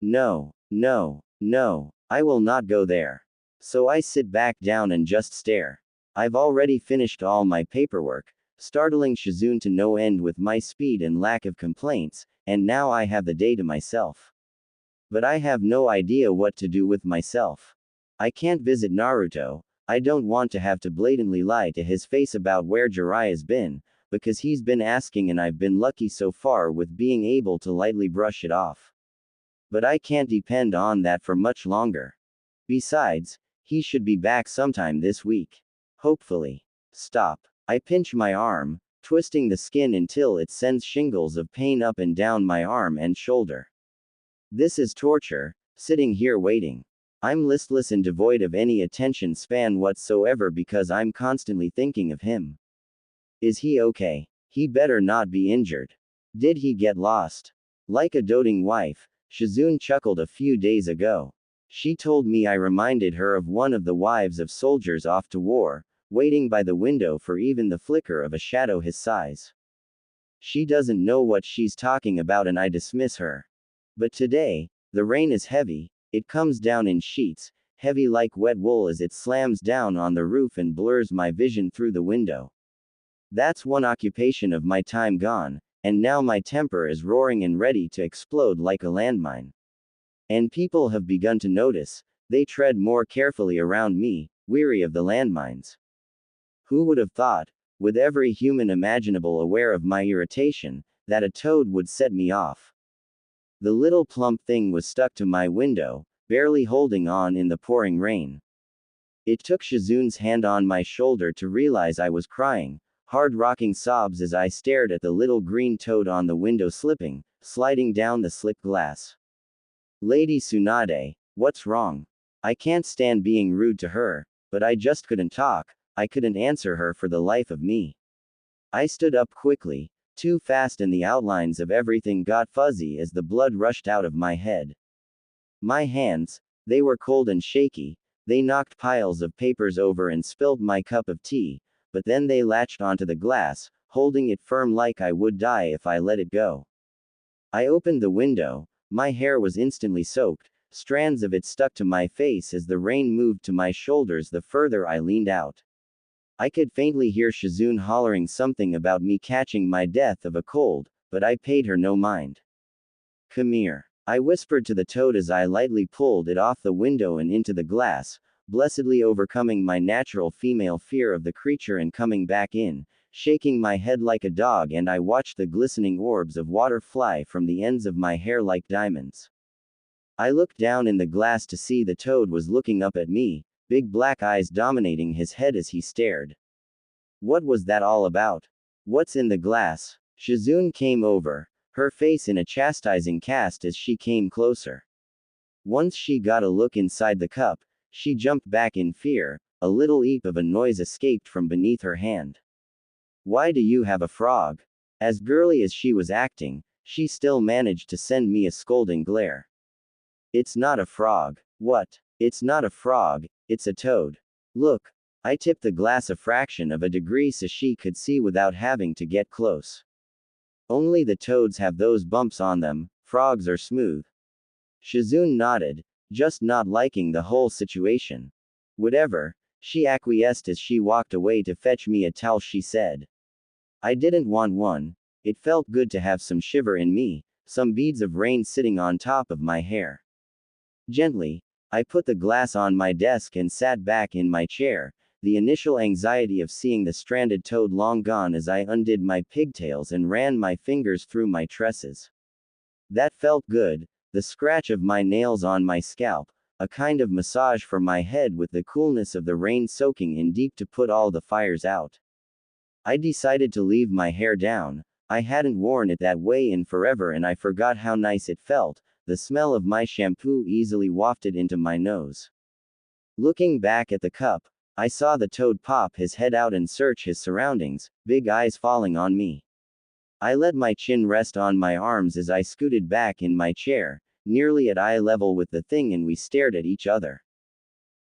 No, no, no, I will not go there. So I sit back down and just stare. I've already finished all my paperwork, startling Shizune to no end with my speed and lack of complaints, and now I have the day to myself. But I have no idea what to do with myself. I can't visit Naruto. I don't want to have to blatantly lie to his face about where Jiraiya's been, because he's been asking and I've been lucky so far with being able to lightly brush it off. But I can't depend on that for much longer. Besides, he should be back sometime this week. Hopefully. Stop. I pinch my arm, twisting the skin until it sends shingles of pain up and down my arm and shoulder. This is torture, sitting here waiting. I'm listless and devoid of any attention span whatsoever because I'm constantly thinking of him. Is he okay? He better not be injured. Did he get lost? Like a doting wife, Shizune chuckled a few days ago. She told me I reminded her of one of the wives of soldiers off to war, waiting by the window for even the flicker of a shadow his size. She doesn't know what she's talking about and I dismiss her. But today, the rain is heavy, it comes down in sheets, heavy like wet wool as it slams down on the roof and blurs my vision through the window. That's one occupation of my time gone, and now my temper is roaring and ready to explode like a landmine. And people have begun to notice, they tread more carefully around me, weary of the landmines. Who would have thought, with every human imaginable aware of my irritation, that a toad would set me off? The little plump thing was stuck to my window, barely holding on in the pouring rain. It took Shizune's hand on my shoulder to realize I was crying, hard rocking sobs as I stared at the little green toad on the window sliding down the slick glass. Lady Tsunade, what's wrong? I can't stand being rude to her, but I just couldn't talk, I couldn't answer her for the life of me. I stood up quickly, too fast, and the outlines of everything got fuzzy as the blood rushed out of my head. My hands, they were cold and shaky, they knocked piles of papers over and spilled my cup of tea, but then they latched onto the glass, holding it firm like I would die if I let it go. I opened the window, my hair was instantly soaked, strands of it stuck to my face as the rain moved to my shoulders the further I leaned out. I could faintly hear Shizune hollering something about me catching my death of a cold, but I paid her no mind. Come here, I whispered to the toad as I lightly pulled it off the window and into the glass, blessedly overcoming my natural female fear of the creature and coming back in, shaking my head like a dog, and I watched the glistening orbs of water fly from the ends of my hair like diamonds. I looked down in the glass to see the toad was looking up at me, big black eyes dominating his head as he stared. What was that all about? What's in the glass? Shizune came over, her face in a chastising cast as she came closer. Once she got a look inside the cup, she jumped back in fear, a little eep of a noise escaped from beneath her hand. Why do you have a frog? As girly as she was acting, she still managed to send me a scolding glare. It's not a frog. What? It's not a frog, it's a toad. Look. I tipped the glass a fraction of a degree so she could see without having to get close. Only the toads have those bumps on them, frogs are smooth. Shizune nodded, just not liking the whole situation. Whatever, she acquiesced as she walked away to fetch me a towel. She said. I didn't want one, it felt good to have some shiver in me, some beads of rain sitting on top of my hair. Gently, I put the glass on my desk and sat back in my chair, the initial anxiety of seeing the stranded toad long gone as I undid my pigtails and ran my fingers through my tresses. That felt good, the scratch of my nails on my scalp, a kind of massage for my head with the coolness of the rain soaking in deep to put all the fires out. I decided to leave my hair down, I hadn't worn it that way in forever and I forgot how nice it felt, the smell of my shampoo easily wafted into my nose. Looking back at the cup, I saw the toad pop his head out and search his surroundings, big eyes falling on me. I let my chin rest on my arms as I scooted back in my chair, nearly at eye level with the thing, and we stared at each other.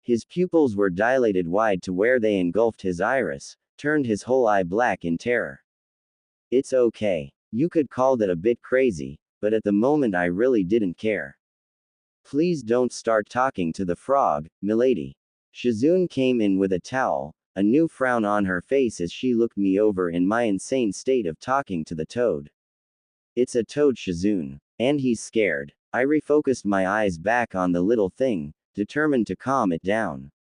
His pupils were dilated wide to where they engulfed his iris, turned his whole eye black in terror. It's okay. You could call that a bit crazy, but at the moment I really didn't care. Please don't start talking to the frog, milady. Shizune came in with a towel, a new frown on her face as she looked me over in my insane state of talking to the toad. It's a toad, Shizune. And he's scared. I refocused my eyes back on the little thing, determined to calm it down.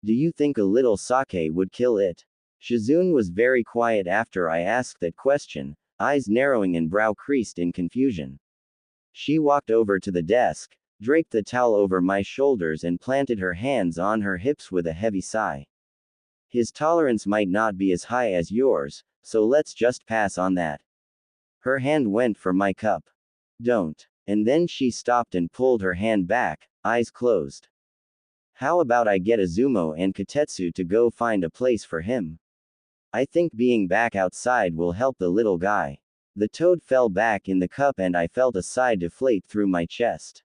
Do you think a little sake would kill it? Shizune was very quiet after I asked that question, eyes narrowing and brow creased in confusion. She walked over to the desk, draped the towel over my shoulders and planted her hands on her hips with a heavy sigh. His tolerance might not be as high as yours, so let's just pass on that. Her hand went for my cup. Don't. And then she stopped and pulled her hand back, eyes closed. How about I get Azumo and Katetsu to go find a place for him? I think being back outside will help the little guy. The toad fell back in the cup and I felt a sigh deflate through my chest.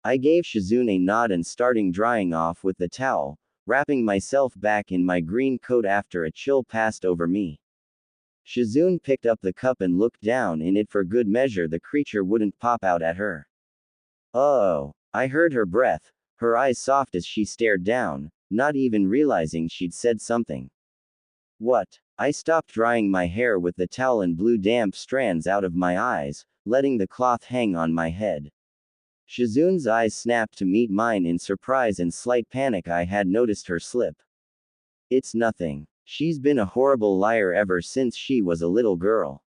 I gave Shizune a nod and starting drying off with the towel, wrapping myself back in my green coat after a chill passed over me. Shizune picked up the cup and looked down in it for good measure the creature wouldn't pop out at her. Oh, I heard her breath, her eyes soft as she stared down, not even realizing she'd said something. What? I stopped drying my hair with the towel and blew damp strands out of my eyes, letting the cloth hang on my head. Shizune's eyes snapped to meet mine in surprise and slight panic. I had noticed her slip. It's nothing. She's been a horrible liar ever since she was a little girl.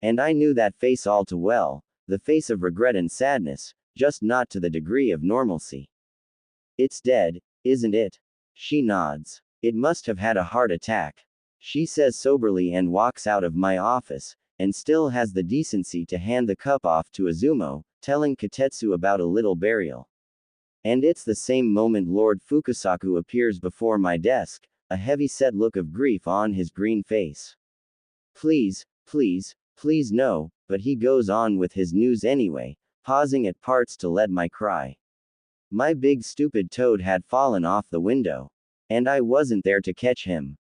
And I knew that face all too well, the face of regret and sadness, just not to the degree of normalcy. It's dead, isn't it? She nods. It must have had a heart attack. She says soberly and walks out of my office, and still has the decency to hand the cup off to Azumo, telling Katetsu about a little burial. And it's the same moment Lord Fukusaku appears before my desk, a heavy-set look of grief on his green face. Please, please, please no, but he goes on with his news anyway, pausing at parts to let my cry. My big stupid toad had fallen off the window. And I wasn't there to catch him.